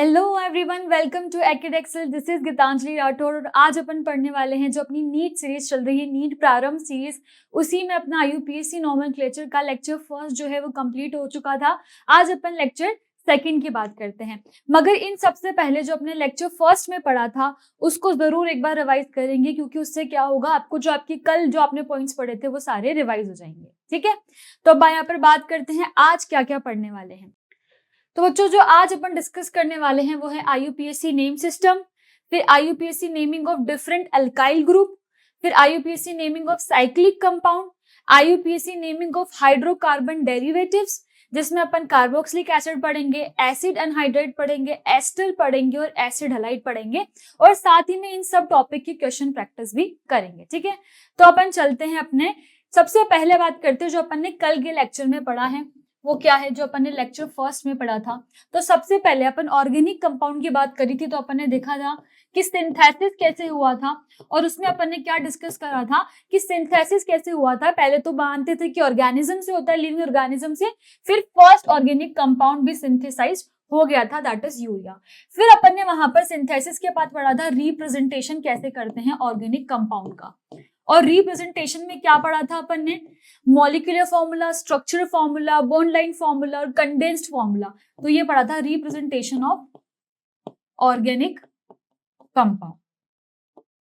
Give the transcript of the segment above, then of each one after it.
Hello everyone, welcome to एकेडेक्सल। This is Geetanjali Rathore और आज अपन पढ़ने वाले हैं जो अपनी नीट सीरीज चल रही है, नीट प्रारंभ सीरीज। उसी में अपना आईयूपीएससी नोमेनक्लेचर का लेक्चर फर्स्ट जो है वो कंप्लीट हो चुका था। आज अपन लेक्चर सेकंड की बात करते हैं, मगर इन सबसे पहले जो अपने लेक्चर फर्स्ट में पढ़ा था उसको जरूर एक बार रिवाइज करेंगे, क्योंकि उससे क्या होगा, आपको जो आपके कल जो आपने पॉइंट्स पढ़े थे वो सारे रिवाइज हो जाएंगे। ठीक है, तो अब यहाँ पर बात करते हैं आज क्या क्या पढ़ने वाले हैं। तो बच्चों, जो आज अपन डिस्कस करने वाले हैं वो है आईयूपीएससी नेम सिस्टम, फिर IUPAC naming of different alkyl group, फिर IUPAC naming of cyclic compound, IUPAC naming of hydrocarbon derivatives, जिसमें अपन कार्बोक्सिलिक एसिड पढ़ेंगे, एसिड एनहाइड्राइड पढ़ेंगे, एस्टर पढ़ेंगे और एसिड हलाइड पढ़ेंगे, और साथ ही में इन सब टॉपिक की क्वेश्चन प्रैक्टिस भी करेंगे। ठीक है, तो अपन चलते हैं अपने सबसे पहले बात करते हैं जो अपन ने कल के लेक्चर में पढ़ा है वो क्या है, जो अपन ने लेक्चर फर्स्ट में पढ़ा था। तो सबसे पहले अपन ऑर्गेनिक कंपाउंड की बात करी थी, तो अपन ने देखा था कि सिंथेसिस कैसे हुआ था, और उसमें अपन ने क्या डिस्कस करा था कि सिंथेसिस कैसे हुआ था। पहले तो मानते थे कि ऑर्गेनिज्म से होता है, लिविंग ऑर्गेनिज्म से, फिर फर्स्ट ऑर्गेनिक कंपाउंड भी सिंथेसाइज हो गया था, दैट इज यूरिया। फिर अपन ने वहां पर सिंथेसिस के बाद पढ़ा था रिप्रेजेंटेशन कैसे करते हैं ऑर्गेनिक कंपाउंड का, और रिप्रेजेंटेशन में क्या पढ़ा था अपन ने, molecular formula, structural formula, bond line formula और कंडेंस्ड फॉर्मूला। तो ये पढ़ा था रिप्रेजेंटेशन ऑफ ऑर्गेनिक कंपाउंड।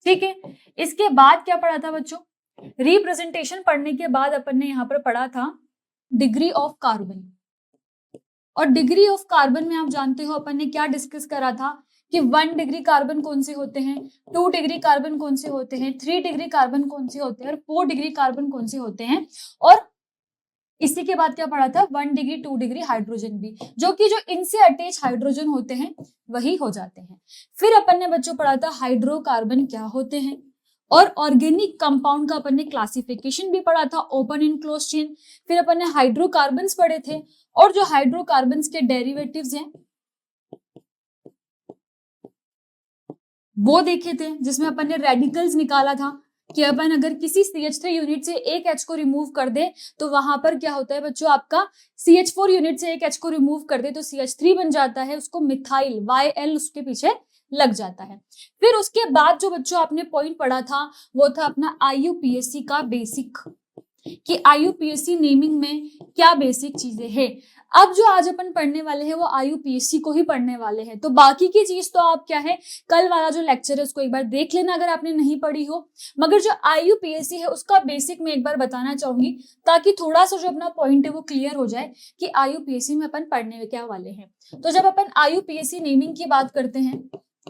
ठीक है, इसके बाद क्या पढ़ा था बच्चों, रिप्रेजेंटेशन पढ़ने के बाद अपन ने यहां पर पढ़ा था डिग्री ऑफ कार्बन, और डिग्री ऑफ कार्बन में आप जानते हो अपन ने क्या डिस्कस करा था कि 1 डिग्री कार्बन कौन से होते हैं, 2 डिग्री कार्बन कौन से होते हैं, 3 डिग्री कार्बन कौन से होते हैं और 4 डिग्री कार्बन कौन से होते हैं। और इसी के बाद क्या पढ़ा था, 1 डिग्री 2 डिग्री हाइड्रोजन भी, जो कि जो इनसे अटैच हाइड्रोजन होते हैं वही हो जाते हैं। फिर अपन ने बच्चों पढ़ा था हाइड्रोकार्बन क्या होते हैं, और ऑर्गेनिक कंपाउंड का अपन ने क्लासिफिकेशन भी पढ़ा था, ओपन एंड क्लोज चेन। फिर अपन ने हाइड्रोकार्बन्स पढ़े थे, और जो हाइड्रोकार्बन्स के डेरिवेटिव्स हैं वो देखे थे, जिसमें अपन ने रेडिकल्स निकाला था कि अपन अगर किसी CH3 यूनिट से एक H को रिमूव कर दे तो वहां पर क्या होता है बच्चों, आपका CH4 यूनिट से एक H को रिमूव कर दे तो CH3 बन जाता है, उसको मिथाइल YL उसके पीछे लग जाता है। फिर उसके बाद जो बच्चों आपने पॉइंट पढ़ा था वो था अपना आईयूपीएससी का बेसिक, कि आईयूपीएससी नेमिंग में क्या बेसिक चीजें हैं। अब जो आज अपन पढ़ने वाले हैं वो आईयूपीएससी को ही पढ़ने वाले हैं, तो बाकी की चीज तो आप क्या है, कल वाला जो लेक्चर है उसको एक बार देख लेना अगर आपने नहीं पढ़ी हो, मगर जो आईयूपीएससी है उसका बेसिक मैं एक बार बताना चाहूंगी, ताकि थोड़ा सा जो अपना पॉइंट है वो क्लियर हो जाए कि आईयूपीएससी में अपन पढ़ने क्या वाले हैं। तो जब अपन आईयूपीएससी नेमिंग की बात करते हैं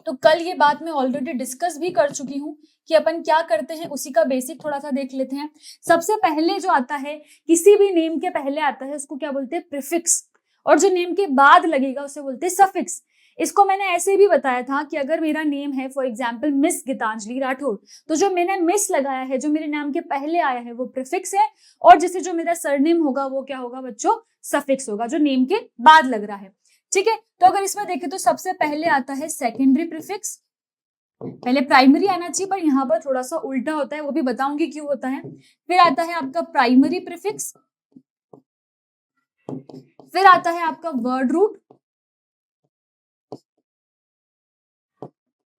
तो कल ये बात मैं ऑलरेडी डिस्कस भी कर चुकी हूँ कि अपन क्या करते हैं, उसी का बेसिक थोड़ा सा देख लेते हैं। सबसे पहले जो आता है, किसी भी नेम के पहले आता है उसको क्या बोलते हैं, प्रीफिक्स, और जो नेम के बाद लगेगा उसे बोलते हैं सफिक्स। इसको मैंने ऐसे भी बताया था कि अगर मेरा नेम है for example miss Geetanjali Rathore, तो जो मैंने मिस लगाया है, जो मेरे नाम के पहले आया है वो प्रीफिक्स है, और जैसे जो मेरा सरनेम होगा वो क्या होगा बच्चों, सफिक्स होगा, जो नेम के बाद लग रहा है। ठीक है, तो अगर इसमें देखें तो सबसे पहले आता है सेकेंडरी प्रीफिक्स, पहले प्राइमरी आना चाहिए पर यहाँ पर थोड़ा सा उल्टा होता है, वो भी बताऊंगी क्यों होता है। फिर आता है आपका प्राइमरी प्रीफिक्स, फिर आता है आपका वर्ड रूट।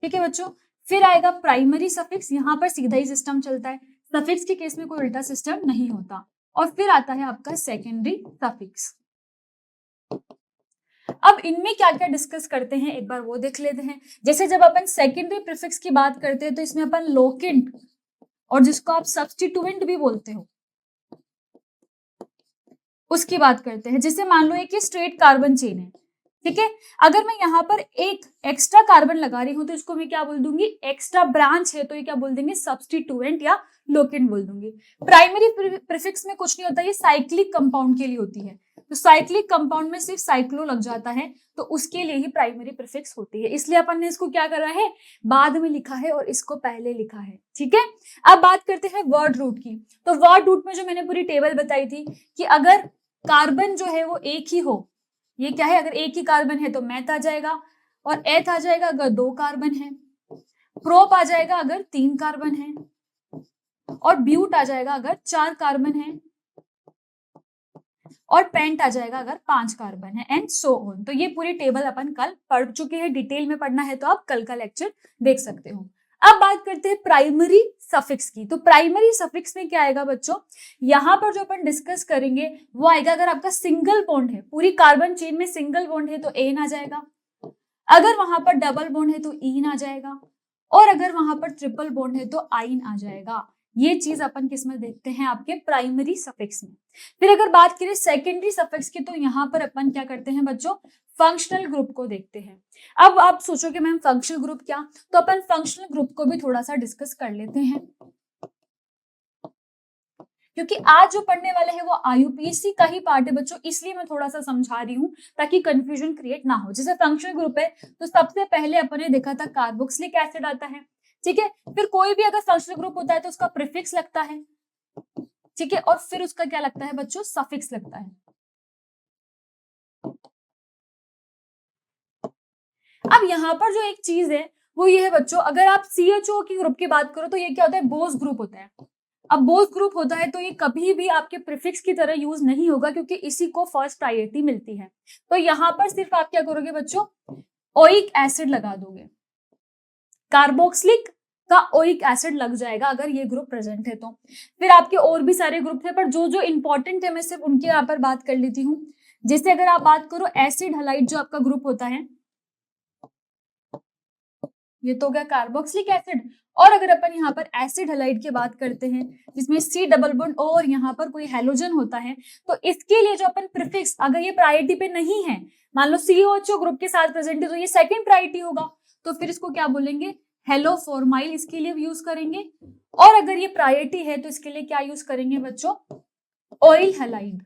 ठीक है बच्चों, फिर आएगा प्राइमरी सफिक्स, यहाँ पर सीधा ही सिस्टम चलता है, सफिक्स के केस में कोई उल्टा सिस्टम नहीं होता। और फिर आता है आपका सेकेंडरी सफिक्स। अब इनमें क्या क्या डिस्कस करते हैं एक बार वो देख लेते हैं। जैसे जब अपन सेकेंडरी प्रीफिक्स की बात करते हैं तो इसमें अपन लोकेंट, और जिसको आप सब्स्टिट्यूएंट भी बोलते हो, उसकी बात करते हैं। जैसे मान लो एक स्ट्रेट कार्बन चेन है, ठीक है, अगर मैं यहाँ पर एक एक्स्ट्रा कार्बन लगा रही हूं तो इसको मैं क्या बोल दूंगी, एक्स्ट्रा ब्रांच है तो ये क्या बोल देंगे, सब्स्टिट्यूएंट या लोकेंट बोल दूंगी। प्राइमरी प्रीफिक्स में कुछ नहीं होता, ये साइक्लिक कंपाउंड के लिए होती है, तो साइक्लिक कंपाउंड में सिर्फ साइक्लो लग जाता है तो उसके लिए ही प्राइमरी प्रीफिक्स होती है, इसलिए अपन ने इसको क्या करा है, बाद में लिखा है और इसको पहले लिखा है। ठीक है, अब बात करते हैं वर्ड रूट की। तो वर्ड रूट में जो मैंने पूरी टेबल बताई थी कि अगर कार्बन जो है वो एक ही हो, ये क्या है, अगर एक ही कार्बन है तो मैथ आ जाएगा, और एथ आ जाएगा अगर 2 कार्बन है, प्रोप आ जाएगा अगर 3 कार्बन है, और ब्यूट आ जाएगा अगर 4 कार्बन है, और पेंट आ जाएगा अगर 5 कार्बन है, एंड सो ऑन। तो ये पूरी टेबल अपन कल पढ़ चुके हैं, डिटेल में पढ़ना है तो आप कल का लेक्चर देख सकते हो। अब बात करते हैं प्राइमरी सफिक्स की। तो प्राइमरी सफिक्स में क्या आएगा बच्चों, यहाँ पर जो अपन डिस्कस करेंगे वो आएगा अगर आपका सिंगल बॉन्ड है, पूरी कार्बन चेन में सिंगल बॉन्ड है तो एन आ जाएगा, अगर वहां पर डबल बॉन्ड है तो ईन आ जाएगा, और अगर वहां पर ट्रिपल बॉन्ड है तो आइन आ जाएगा। ये चीज अपन किस में देखते हैं, आपके प्राइमरी सफिक्स में। फिर अगर बात करें सेकेंडरी सफिक्स की, तो यहाँ पर अपन क्या करते हैं बच्चों, फंक्शनल ग्रुप को देखते हैं। अब आप सोचोगे मैम फंक्शनल ग्रुप क्या, तो अपन फंक्शनल ग्रुप को भी थोड़ा सा डिस्कस कर लेते हैं, क्योंकि आज जो पढ़ने वाले हैं वो आईयूपीएससी का ही पार्ट है बच्चों, इसलिए मैं थोड़ा सा समझा रही हूँ ताकि कंफ्यूजन क्रिएट ना हो। जैसे फंक्शनल ग्रुप है तो सबसे पहले अपन ने देखा था कार्बोक्सिलिक एसिड आता है, ठीक है। फिर कोई भी अगर फंक्शनल ग्रुप होता है तो उसका प्रीफिक्स लगता है, ठीक है, और फिर उसका क्या लगता है बच्चों, सफिक्स लगता है। अब यहाँ पर जो एक चीज है वो ये है बच्चों, अगर आप सीएचओ की ग्रुप की बात करो तो ये क्या होता है, बोस ग्रुप होता है। अब बोस ग्रुप होता है तो ये कभी भी आपके प्रीफिक्स की तरह यूज नहीं होगा, क्योंकि इसी को फर्स्ट प्रायोरिटी मिलती है। तो यहाँ पर सिर्फ आप क्या करोगे बच्चों, ओइक एसिड लगा दोगे, कार्बोक्सिलिक का ओइक एसिड लग जाएगा अगर ये ग्रुप प्रेजेंट है तो। फिर आपके और भी सारे ग्रुप थे, पर जो जो इंपॉर्टेंट है मैं सिर्फ उनके यहाँ पर बात कर लेती हूँ। जैसे अगर आप बात करो एसिड हलाइड जो आपका ग्रुप होता है, ये तो हो गया कार्बोक्सिलिक एसिड। और अगर अपन यहाँ पर एसिड हलाइड की बात करते हैं जिसमें सी डबल बॉन्ड और यहाँ पर कोई हेलोजन होता है, तो इसके लिए जो अपन प्रीफिक्स, अगर ये प्रायोरिटी पे नहीं है, मान लो सीओएचओ ग्रुप के साथ प्रेजेंट है तो ये सेकंड प्रायोरिटी होगा, तो फिर इसको क्या बोलेंगे, हेलोफॉर्माइल, इसके लिए यूज करेंगे। और अगर ये प्रायोरिटी है तो इसके लिए क्या यूज करेंगे बच्चों, ऑयल हैलाइड।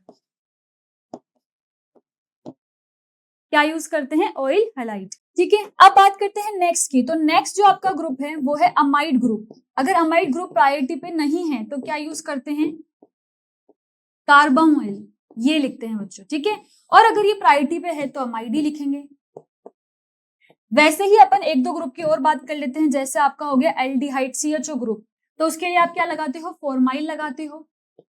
क्या यूज करते हैं, ऑयल हैलाइड, ठीक है। अब बात करते हैं नेक्स्ट की। तो नेक्स्ट जो आपका ग्रुप है वो है अमाइड ग्रुप। अगर अमाइड ग्रुप प्रायोरिटी पे नहीं है तो क्या यूज करते हैं, कार्बामोइल, ये लिखते हैं बच्चों, ठीक है। और अगर ये प्रायोरिटी पे है तो अमाइड ही लिखेंगे। वैसे ही अपन एक दो ग्रुप की और बात कर लेते हैं, जैसे आपका हो गया एल्डिहाइड सीएचओ ग्रुप, तो उसके लिए आप क्या लगाते हो, फॉर्माइल लगाते हो।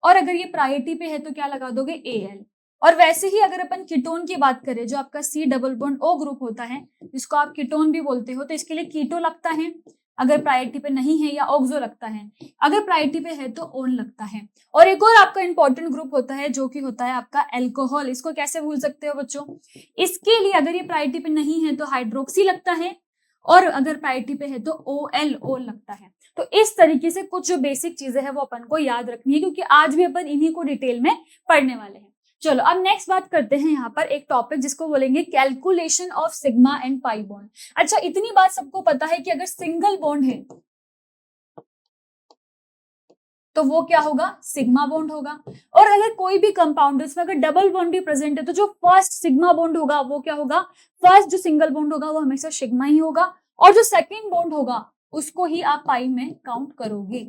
और अगर ये प्रायोरिटी पे है तो क्या लगा दोगे, एएल। और वैसे ही अगर अपन कीटोन की बात करें, जो आपका C double bond O group होता है, जिसको आप कीटोन भी बोलते हो, तो इसके लिए कीटो लगता है अगर प्रायोरिटी पे नहीं है, या ऑक्सो लगता है। अगर प्रायोरिटी पे है तो ओन लगता है। और एक और आपका इंपॉर्टेंट ग्रुप होता है जो कि होता है आपका अल्कोहल। इसको कैसे भूल सकते हो बच्चों, इसके लिए अगर ये प्रायोरिटी पे नहीं है तो हाइड्रोक्सी लगता है, और अगर प्रायोरिटी पे है तो ओएल, ओल लगता है। तो इस तरीके से कुछ जो बेसिक चीजें हैं वो अपन को याद रखनी है, क्योंकि आज भी अपन इन्हीं को डिटेल में पढ़ने वाले हैं। चलो अब नेक्स्ट बात करते हैं यहाँ पर एक टॉपिक जिसको बोलेंगे calculation of sigma and pi bond. अच्छा, इतनी बात सबको पता है कि अगर सिंगल बॉन्ड है तो वो क्या होगा, सिग्मा बॉन्ड होगा। और अगर कोई भी कंपाउंड है उसमें अगर डबल बॉन्ड भी प्रेजेंट है तो जो फर्स्ट सिग्मा बॉन्ड होगा वो क्या होगा, फर्स्ट जो सिंगल बॉन्ड होगा वो हमेशा सिग्मा ही होगा, और जो सेकंड बॉन्ड होगा उसको ही आप पाई में काउंट करोगे,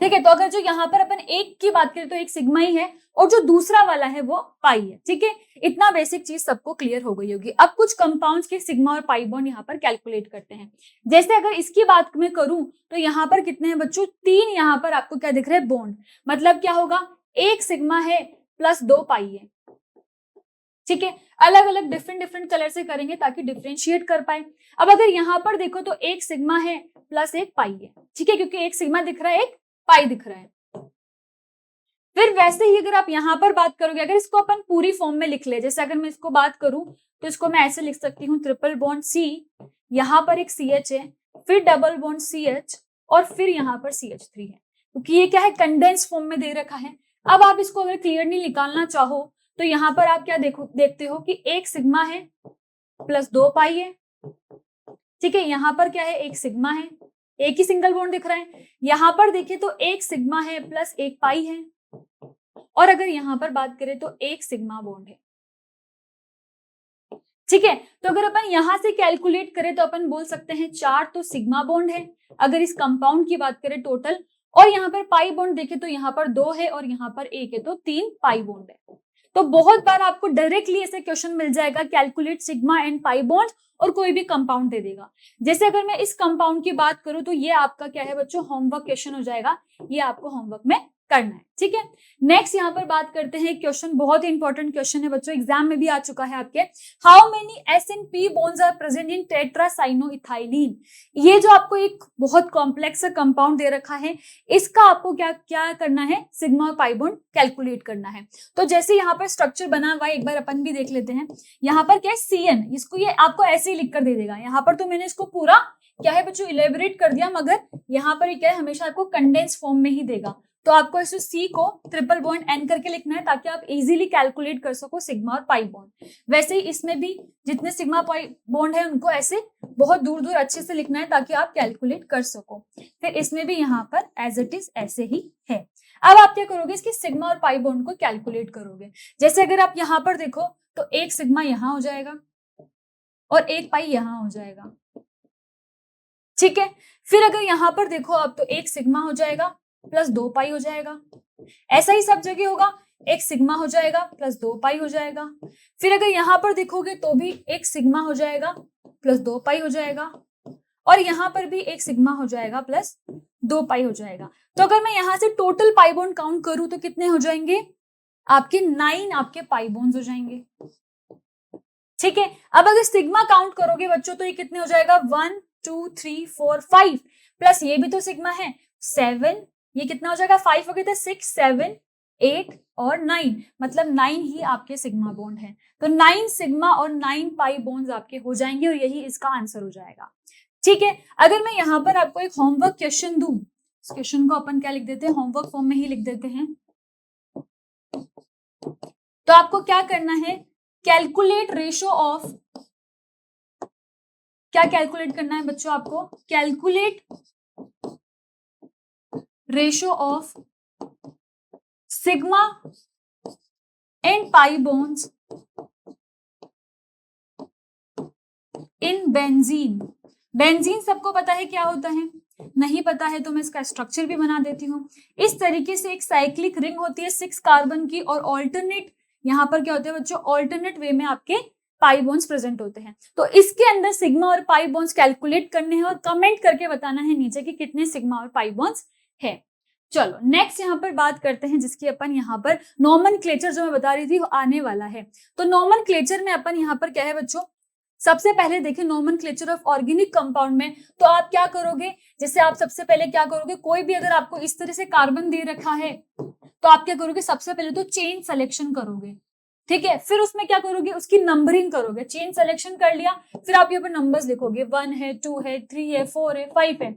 ठीक है। तो अगर जो यहाँ पर अपन एक की बात करें तो एक सिग्मा ही है, और जो दूसरा वाला है वो पाई है, ठीक है। इतना बेसिक चीज सबको क्लियर हो गई होगी। अब कुछ कंपाउंड्स के सिग्मा और पाई बॉन्ड यहाँ पर कैलकुलेट करते हैं। जैसे अगर इसकी बात मैं करूं तो यहाँ पर कितने हैं बच्चों, 3 यहाँ पर आपको क्या दिख रहे हैं, बॉन्ड। मतलब क्या होगा, एक सिग्मा है प्लस 2 पाई है, ठीक है। अलग अलग डिफरेंट डिफरेंट कलर से करेंगे ताकि डिफ्रेंशिएट कर पाए। अब अगर यहाँ पर देखो तो एक सिग्मा है प्लस एक पाई है, ठीक है, क्योंकि एक सिग्मा दिख रहा है एक पाई दिख रहा है। फिर वैसे ही अगर आप यहाँ पर बात करोगे, अगर इसको अपन पूरी फॉर्म में लिख ले, जैसे अगर मैं इसको बात करूं तो इसको मैं ऐसे लिख सकती हूँ, ट्रिपल बॉन्ड सी, यहाँ पर एक CH है, फिर डबल बॉन्ड CH, और फिर यहाँ पर CH3 है, क्योंकि ये क्या है, कंडेंस फॉर्म में दे रखा है। अब आप इसको अगर क्लियरली निकालना चाहो तो यहाँ पर आप क्या देखते हो कि एक सिग्मा है प्लस 2 पाई है, ठीक है। यहाँ पर क्या है, एक सिग्मा है, एक ही सिंगल बॉन्ड दिख रहा है। यहाँ पर देखें तो एक सिग्मा है प्लस एक पाई है, और अगर यहाँ पर बात करें तो एक सिग्मा बॉन्ड है, ठीक है। तो अगर अपन यहां से कैलकुलेट करें तो अपन बोल सकते हैं 4 तो सिग्मा बॉन्ड है अगर इस कंपाउंड की बात करें टोटल, और यहाँ पर पाई बॉन्ड देखें तो यहाँ पर 2 है और यहाँ पर 1 है, तो 3 पाई बॉन्ड है। तो बहुत बार आपको डायरेक्टली ऐसे क्वेश्चन मिल जाएगा, calculate sigma and pi bond, और कोई भी कंपाउंड दे देगा। जैसे अगर मैं इस कंपाउंड की बात करूं तो ये आपका क्या है बच्चों, होमवर्क क्वेश्चन हो जाएगा, ये आपको होमवर्क में करना है, ठीक है। नेक्स्ट यहाँ पर बात करते हैं, क्वेश्चन बहुत ही इंपॉर्टेंट क्वेश्चन है बच्चों, एग्जाम में भी आ चुका है आपके। How many S&P bonds are present in tetracyanoethylene. ये जो आपको एक बहुत कॉम्प्लेक्स कंपाउंड दे रखा है, इसका आपको क्या क्या करना है, सिग्मा और पाई बॉन्ड कैलकुलेट करना है। तो जैसे यहाँ पर स्ट्रक्चर बना हुआ है, एक बार अपन भी देख लेते हैं। यहाँ पर क्या है CN, इसको ये आपको ऐसे ही लिख कर दे देगा। यहाँ पर तो मैंने इसको पूरा क्या है बच्चों इलेबोरेट कर दिया, मगर यहाँ पर क्या है हमेशा आपको कंडेंस फॉर्म में ही देगा। तो आपको इस C को ट्रिपल बॉन्ड N करके लिखना है ताकि आप इजीली कैलकुलेट कर सको सिग्मा और पाई बॉन्ड। वैसे ही इसमें भी जितने सिग्मा पाई बॉन्ड है उनको ऐसे बहुत दूर दूर अच्छे से लिखना है ताकि आप कैलकुलेट कर सको। फिर इसमें भी यहाँ पर एज इट इज ऐसे ही है। अब आप क्या करोगे, इसकी सिग्मा और पाई बॉन्ड को कैलकुलेट करोगे। जैसे अगर आप यहाँ पर देखो तो एक सिग्मा यहाँ हो जाएगा और एक पाई यहाँ हो जाएगा, ठीक है। फिर अगर यहाँ पर देखो आप तो एक सिग्मा हो जाएगा प्लस 2 पाई हो जाएगा। ऐसा ही सब जगह होगा, एक सिग्मा हो जाएगा प्लस 2 पाई हो जाएगा। फिर अगर यहाँ पर देखोगे तो भी एक सिग्मा हो जाएगा प्लस 2 पाई हो जाएगा, और यहाँ पर भी एक सिग्मा हो जाएगा प्लस 2 पाई हो जाएगा। तो अगर मैं यहाँ से टोटल पाई बॉन्ड काउंट करूं तो कितने हो जाएंगे, आपके 9 आपके पाई बॉन्ड्स हो जाएंगे, ठीक है। अब अगर सिग्मा काउंट करोगे बच्चों तो ये कितने हो जाएगा, 1 2 3 4 5 प्लस ये भी तो सिग्मा है 7, ये कितना हो जाएगा 5 हो गया था 6 7 8 और 9, मतलब 9 ही आपके सिग्मा बॉन्ड है। तो 9 सिग्मा और 9 पाई बॉन्ड्स आपके हो जाएंगे और यही इसका आंसर हो जाएगा, ठीक है। अगर मैं यहाँ पर आपको एक होमवर्क क्वेश्चन दूं, इस क्वेश्चन को अपन क्या लिख देते हैं, होमवर्क फॉर्म में ही लिख देते हैं। तो आपको क्या करना है, कैलकुलेट रेशो ऑफ, क्या कैलकुलेट करना है बच्चों आपको, calculate ratio of sigma and pi bonds in benzene. Benzene सबको पता है क्या होता है, नहीं पता है तो मैं इसका स्ट्रक्चर भी बना देती हूँ। इस तरीके से एक साइक्लिक रिंग होती है 6 कार्बन की, और ऑल्टरनेट यहाँ पर क्या होता है बच्चों, ऑल्टरनेट वे में आपके पाई बॉन्ड्स प्रेजेंट होते हैं। तो इसके अंदर सिग्मा और पाई बॉन्ड्स कैलकुलेट करने हैं और कमेंट करके बताना है नीचे कि कितने सिग्मा और पाई बॉन्ड्स है। चलो नेक्स्ट यहाँ पर बात करते हैं, जिसकी अपन यहाँ पर नॉमेनक्लेचर जो मैं बता रही थी वो आने वाला है। तो नॉमेनक्लेचर में अपन यहाँ पर क्या है बच्चों, सबसे पहले देखिए नॉमेनक्लेचर ऑफ ऑर्गेनिक कंपाउंड में तो आप क्या करोगे, जैसे आप सबसे पहले क्या करोगे, कोई भी अगर आपको इस तरह से कार्बन दे रखा है तो आप क्या करोगे, सबसे पहले तो चेन सिलेक्शन करोगे, ठीक है। फिर उसमें क्या करोगे, उसकी नंबरिंग करोगे। चेन सिलेक्शन कर लिया, फिर आप यहाँ पर नंबर्स लिखोगे, 1 है 2 है 3 है 4 है 5 है।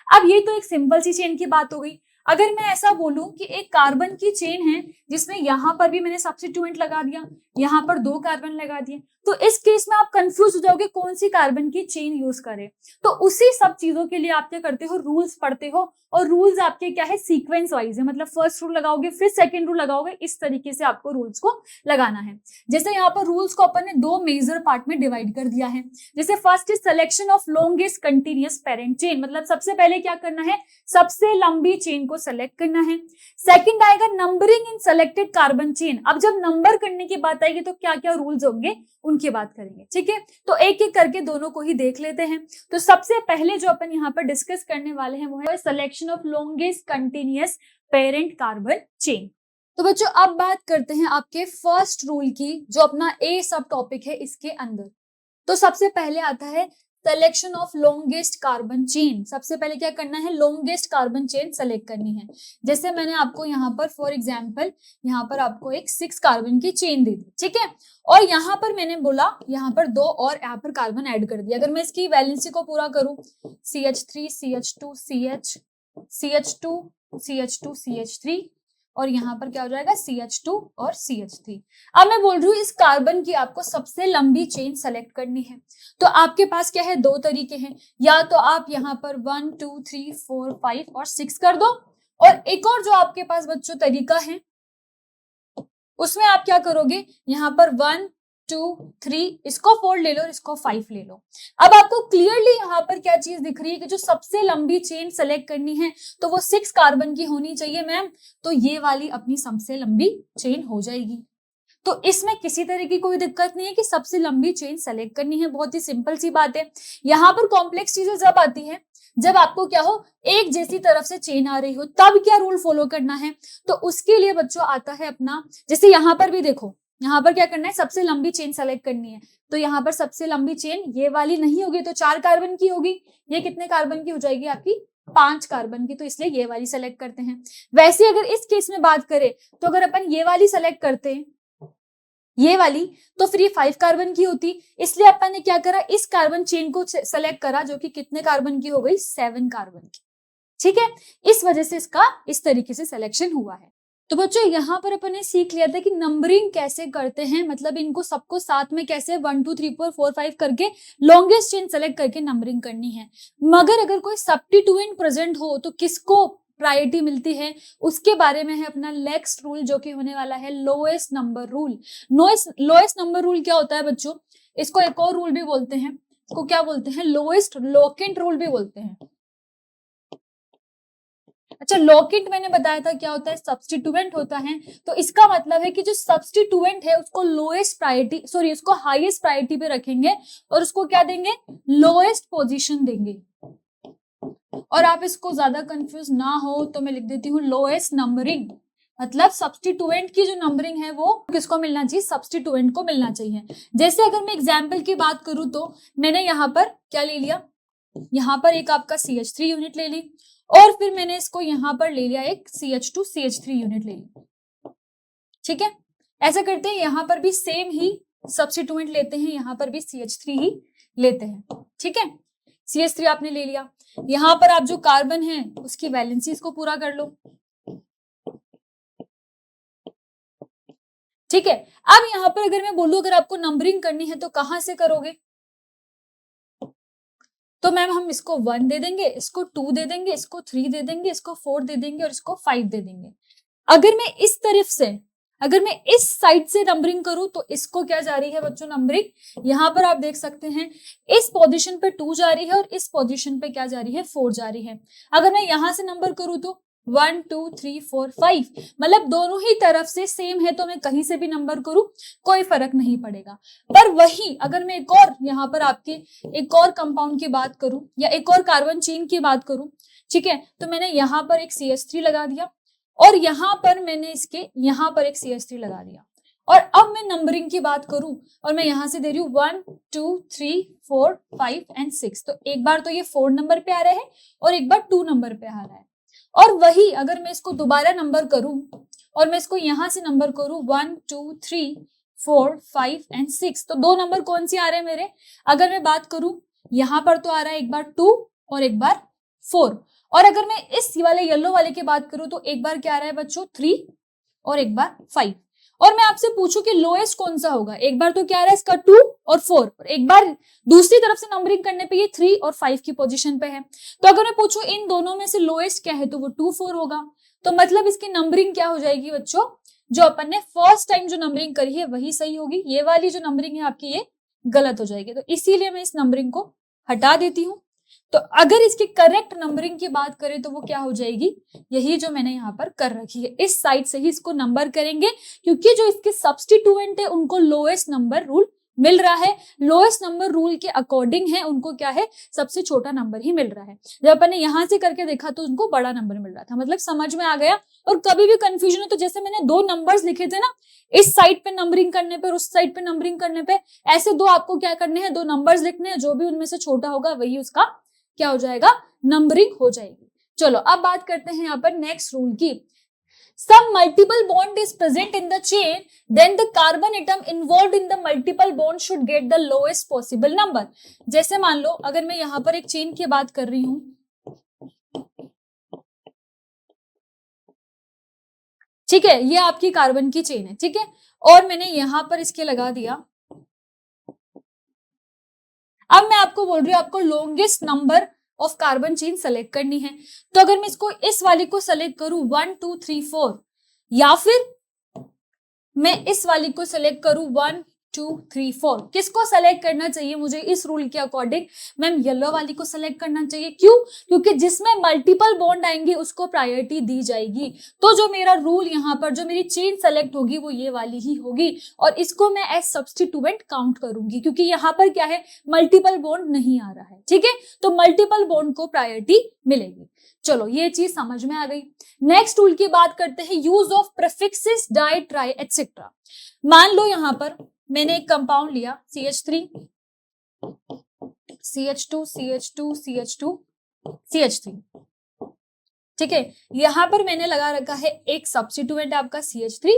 अब ये तो एक सिंपल सी चेन की बात हो गई। अगर मैं ऐसा बोलूं कि एक कार्बन की चेन है जिसमें यहां पर भी मैंने सब्स्टिट्यूएंट लगा दिया, यहां पर 2 कार्बन लगा दिए, तो इस केस में आप कंफ्यूज हो जाओगे कौन सी कार्बन की चेन यूज करें। तो उसी सब चीजों के लिए आप क्या करते हो, रूल्स पढ़ते हो, और रूल्स आपके क्या है, सीक्वेंस वाइज है, मतलब फर्स्ट रूल लगाओगे फिर सेकंड रूल लगाओगे, इस तरीके से आपको रूल्स को लगाना है। जैसे यहाँ पर रूल्स को अपन ने 2 मेजर पार्ट में डिवाइड कर दिया है। जैसे first is selection of longest continuous parent chain, मतलब सबसे पहले क्या करना है, सबसे लंबी चेन को सेलेक्ट करना है। सेकंड आएगा नंबरिंग इन सेलेक्टेड कार्बन चेन। अब जब नंबर करने की बात आएगी तो क्या क्या रूल्स होंगे उनकी बात करेंगे, ठीक है। तो एक एक करके दोनों को ही देख लेते हैं। तो सबसे पहले जो अपन यहाँ पर डिस्कस करने वाले हैं वो है selection of longest continuous parent carbon chain. तो बच्चों अब बात करते हैं आपके फर्स्ट रूल की, जो अपना ए सब टॉपिक है इसके अंदर। तो सबसे पहले आता है selection of longest carbon chain. सबसे पहले क्या करना है, लॉन्गेस्ट कार्बन चेन सेलेक्ट करनी है। जैसे मैंने आपको यहाँ पर फॉर एग्जांपल यहाँ पर आपको एक 6 कार्बन की चेन दे दी, ठीक है, और यहाँ पर मैंने बोला यहाँ पर 2 और यहाँ पर कार्बन ऐड कर दिया। अगर मैं इसकी वैलेंसी को पूरा करूं, CH3 CH2 CH CH2 CH2 CH3 और यहाँ पर क्या हो जाएगा CH2 और CH3। अब मैं बोल रही हूँ इस कार्बन की आपको सबसे लंबी चेन सेलेक्ट करनी है। तो आपके पास क्या है, 2 तरीके हैं, या तो आप यहाँ पर 1 2 3 4 5 और 6 कर दो, और एक और जो आपके पास बच्चों तरीका है उसमें आप क्या करोगे, यहाँ पर 1 2 3 इसको 4 ले लो और इसको 5 ले लो। अब आपको क्लियरली यहाँ पर क्या चीज दिख रही है कि जो सबसे लंबी चेन सेलेक्ट करनी है तो वो 6 कार्बन की होनी चाहिए मैम, तो ये वाली अपनी सबसे लंबी चेन हो जाएगी। तो इसमें किसी तरह की कोई दिक्कत नहीं है कि सबसे लंबी चेन सेलेक्ट करनी है, बहुत ही सिंपल सी बात है। यहाँ पर कॉम्प्लेक्स चीजें जब आती है जब आपको क्या हो, एक जैसी तरफ से चेन आ रही हो, तब क्या रूल फॉलो करना है। तो उसके लिए बच्चों आता है अपना, जैसे यहाँ पर भी देखो, यहाँ पर क्या करना है, सबसे लंबी चेन सेलेक्ट करनी है। तो यहाँ पर सबसे लंबी चेन ये वाली नहीं होगी तो 4 कार्बन की होगी, ये कितने कार्बन की हो जाएगी आपकी, 5 कार्बन की, तो इसलिए ये वाली सेलेक्ट करते हैं। वैसे अगर इस केस में बात करें तो अगर अपन ये वाली सेलेक्ट करते हैं, ये वाली, तो फिर ये 5 कार्बन की होती, इसलिए अपन ने क्या करा, इस कार्बन चेन को सेलेक्ट करा जो कि कितने कार्बन की हो गई, 7 कार्बन की। ठीक है, इस वजह से इसका इस तरीके से सिलेक्शन हुआ है। तो बच्चों यहाँ पर अपन ने सीख लिया था कि नंबरिंग कैसे करते हैं, मतलब इनको सबको साथ में कैसे 1 2 3 4 4 5 करके लॉन्गेस्ट चेन सेलेक्ट करके नंबरिंग करनी है। मगर अगर कोई सब्स्टिट्यूएंट प्रेजेंट हो तो किसको प्रायोरिटी मिलती है, उसके बारे में है अपना नेक्स्ट रूल, जो कि होने वाला है lowest number rule. Lowest number rule क्या होता है बच्चों, इसको एक और रूल भी बोलते हैं, इसको क्या बोलते हैं, लोएस्ट लोकेंट रूल भी बोलते हैं। अच्छा, लॉकेंट मैंने बताया था क्या होता है, सब्स्टिट्यूएंट होता है। तो इसका मतलब है कि जो सब्स्टिट्यूएंट है उसको लोएस्ट प्रायोरिटी, सॉरी उसको हाईएस्ट प्रायोरिटी पे रखेंगे और उसको क्या देंगे, लोएस्ट पोजीशन देंगे। और आप इसको ज्यादा कंफ्यूज ना हो तो मैं लिख देती हूँ लोएस्ट नंबरिंग, मतलब सब्स्टिट्यूएंट की जो नंबरिंग है वो किसको मिलना चाहिए, सब्स्टिट्यूएंट को मिलना चाहिए। जैसे अगर मैं एग्जाम्पल की बात करूं तो मैंने यहाँ पर क्या ले लिया, यहाँ पर एक आपका CH3 यूनिट ले ली और फिर मैंने इसको यहाँ पर ले लिया एक CH2 CH3 यूनिट ले ली। ठीक है, ऐसा करते हैं, यहाँ पर भी सेम ही सब्स्टिट्यूएंट लेते हैं, यहाँ पर भी CH3 ही लेते हैं। ठीक है, CH3 आपने ले लिया, यहाँ पर आप जो कार्बन है उसकी वैलेंसी इसको पूरा कर लो। ठीक है, अब यहाँ पर अगर मैं बोलूं अगर आपको नंबरिंग करनी है तो कहां से करोगे, तो मैम हम इसको 1 दे देंगे, इसको 2 दे देंगे, इसको 3 दे देंगे, इसको 4 दे देंगे और इसको 5 दे देंगे। अगर मैं इस तरफ से, अगर मैं इस साइड से नंबरिंग करूं तो इसको क्या जा रही है बच्चों नंबरिंग, यहाँ पर आप देख सकते हैं इस पोजीशन पे 2 जा रही है और इस पोजीशन पे क्या जा रही है, 4 जा रही है। अगर मैं यहां से नंबर करूं तो 1 2 3 4 5, मतलब दोनों ही तरफ से सेम है तो मैं कहीं से भी नंबर करूं कोई फर्क नहीं पड़ेगा। पर वही अगर मैं एक और यहाँ पर आपके एक और कंपाउंड की बात करूं या एक और कार्बन चेन की बात करूं, ठीक है, तो मैंने यहाँ पर एक CH3 लगा दिया और यहाँ पर मैंने इसके यहाँ पर एक CH3 लगा दिया और अब मैं नंबरिंग की बात करूं और मैं यहां से दे रही हूँ 1 2 3 4 5 एंड 6, तो एक बार तो ये 4 नंबर पे आ रहा है और एक बार 2 नंबर पे आ रहा है। और वही अगर मैं इसको दोबारा नंबर करूं और मैं इसको यहां से नंबर करूं 1 2 3 4 5 एंड 6, तो 2 नंबर कौन से आ रहे हैं मेरे, अगर मैं बात करूं यहां पर तो आ रहा है एक बार 2 और एक बार 4, और अगर मैं इस वाले येलो वाले की बात करूं तो एक बार क्या आ रहा है बच्चों 3 और एक बार 5। और मैं आपसे पूछूं कि लोएस्ट कौन सा होगा, एक बार तो क्या आ रहा है इसका 2 और 4 और एक बार दूसरी तरफ से नंबरिंग करने पे ये 3 और 5 की पोजीशन पे है। तो अगर मैं पूछूं इन दोनों में से लोएस्ट क्या है तो वो 2 4 होगा। तो मतलब इसकी नंबरिंग क्या हो जाएगी बच्चों, जो अपन ने फर्स्ट टाइम जो नंबरिंग करी है वही सही होगी, ये वाली जो नंबरिंग है आपकी ये गलत हो जाएगी। तो इसीलिए मैं इस नंबरिंग को हटा देती हूँ। तो अगर इसकी करेक्ट नंबरिंग की बात करें तो वो क्या हो जाएगी, यही जो मैंने यहाँ पर कर रखी है, इस साइड से ही इसको नंबर करेंगे क्योंकि जो इसके सब्स्टिट्यूएंट है उनको लोएस्ट नंबर रूल मिल रहा है। लोएस्ट नंबर रूल के अकॉर्डिंग है उनको क्या है, सबसे छोटा नंबर ही मिल रहा है। जब अपन ने यहां से करके देखा तो उनको बड़ा नंबर मिल रहा था, मतलब समझ में आ गया। और कभी भी कंफ्यूजन हो तो जैसे मैंने 2 नंबर्स लिखे थे ना, इस साइड पे नंबरिंग करने पे और उस साइड पे नंबरिंग करने पे, ऐसे 2 आपको क्या करने हैं, 2 नंबर्स लिखने हैं, जो भी उनमें से छोटा होगा वही उसका क्या हो जाएगा, नंबरिंग हो जाएगी। चलो अब बात करते हैं यहाँ पर नेक्स्ट रूल की। Some multiple bond is present in the chain, then the carbon atom involved in the multiple bond should get the lowest possible number। जैसे मान लो अगर मैं यहाँ पर एक चेन की बात कर रही हूं, ठीक है, ये आपकी कार्बन की चेन है, ठीक है, और मैंने यहां पर इसके लगा दिया। अब मैं आपको बोल रही हूँ आपको longest number of carbon chain select करनी है। तो अगर मैं इसको इस वाली को सेलेक्ट करूं 1 2 3 4, या फिर मैं इस वाली को सेलेक्ट करूं 1 2 3 4। किसको सेलेक्ट करना चाहिए मुझे इस रूल के अकॉर्डिंग? मैम येलो वाली को सेलेक्ट करना चाहिए। क्यों? क्योंकि जिसमें मल्टीपल बॉन्ड आएंगे उसको प्रायोरिटी दी जाएगी। तो जो मेरा रूल यहाँ पर, जो मेरी चेन सेलेक्ट होगी वो ये वाली ही होगी और इसको मैं एज सब्स्टिट्यूएंट काउंट करूंगी क्योंकि यहाँ पर क्या है, मल्टीपल बॉन्ड नहीं आ रहा है। ठीक है, तो मल्टीपल बॉन्ड को प्रायोरिटी मिलेगी। चलो ये चीज समझ में आ गई। नेक्स्ट रूल की बात करते हैं, use of prefixes, di, tri etcetera. मान लो यहां पर मैंने एक कंपाउंड लिया CH3 CH2 CH2 CH2 CH3। ठीक है, यहां पर मैंने लगा रखा है एक सब्स्टिट्यूएंट आपका CH3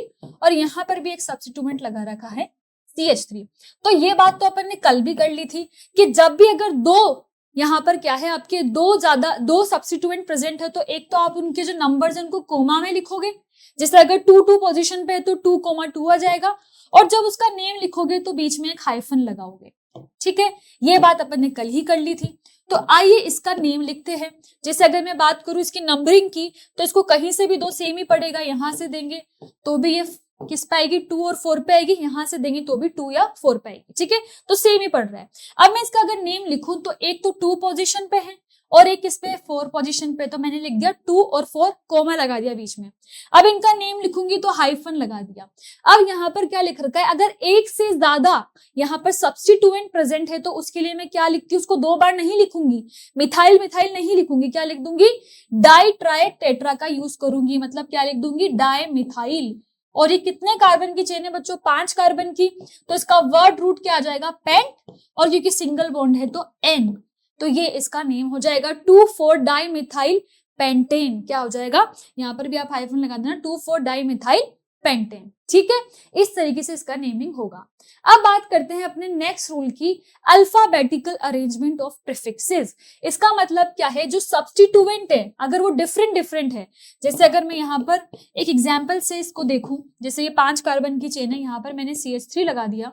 और यहां पर भी एक सब्स्टिट्यूएंट लगा रखा है CH3। तो ये बात तो अपन ने कल भी कर ली थी कि जब भी अगर दो यहाँ पर क्या है आपके दो सब्स्टिट्यूएंट प्रेजेंट है तो एक तो आप उनके जो नंबर्स हैं उनको कोमा में लिखोगे, जैसे अगर 2 पोजीशन पे है तो 2,2 आ जाएगा और जब उसका नेम लिखोगे तो बीच में एक हाइफन लगाओगे। ठीक है, ये बात अपन ने कल ही कर ली थी। तो आइए इसका नेम लिखते हैं। जैसे अगर मैं बात करूं इसकी नंबरिंग की तो इसको कहीं से भी दो सेम ही पड़ेगा, यहां से देंगे तो भी ये किस पे आएगी, 2 और 4 पे आएगी, यहां से देंगे तो भी 2 या 4 पे आएगी। ठीक है, तो सेम ही पड़ रहा है। अब मैं इसका अगर नेम लिखूं तो एक तो 2 पोजीशन पे है और एक इस पे 4 पोजीशन पे, तो मैंने लिख दिया 2 और 4 कोमा लगा दिया बीच में। अब इनका नेम लिखूंगी तो हाइफन लगा दिया। अब यहाँ पर क्या लिख रखा है, अगर एक से ज्यादा यहाँ पर सब्स्टिट्यूएंट प्रेजेंट है तो उसके लिए मैं क्या लिखती हूँ, उसको 2 बार नहीं लिखूंगी, मिथाइल मिथाइल नहीं लिखूंगी, क्या लिख दूंगी, डाई ट्राई टेट्रा का यूज करूंगी। मतलब क्या लिख दूंगी, डाई मिथाइल। और ये कितने कार्बन की चेन है बच्चों, 5 कार्बन की, तो इसका वर्ड रूट क्या आ जाएगा, पेंट, और क्योंकि सिंगल बॉन्ड है तो एन, तो ये इसका नेम हो जाएगा 2,4 डाई मिथाइल पेंटेन। क्या हो जाएगा, यहाँ पर भी आप हाइफन लगा देना, 2,4 डाई मिथाइल पेंटेन। ठीक है, इस तरीके से इसका नेमिंग होगा। अब बात करते हैं अपने नेक्स्ट रूल की, अल्फाबेटिकल अरेंजमेंट ऑफ प्रीफिक्सेस। इसका मतलब क्या है, जो सब्स्टिट्यूएंट है अगर वो डिफरेंट है, जैसे अगर मैं यहाँ पर एक एग्जांपल से इसको देखूं, जैसे ये 5 कार्बन की चेन है, यहाँ पर मैंने CH3 लगा दिया।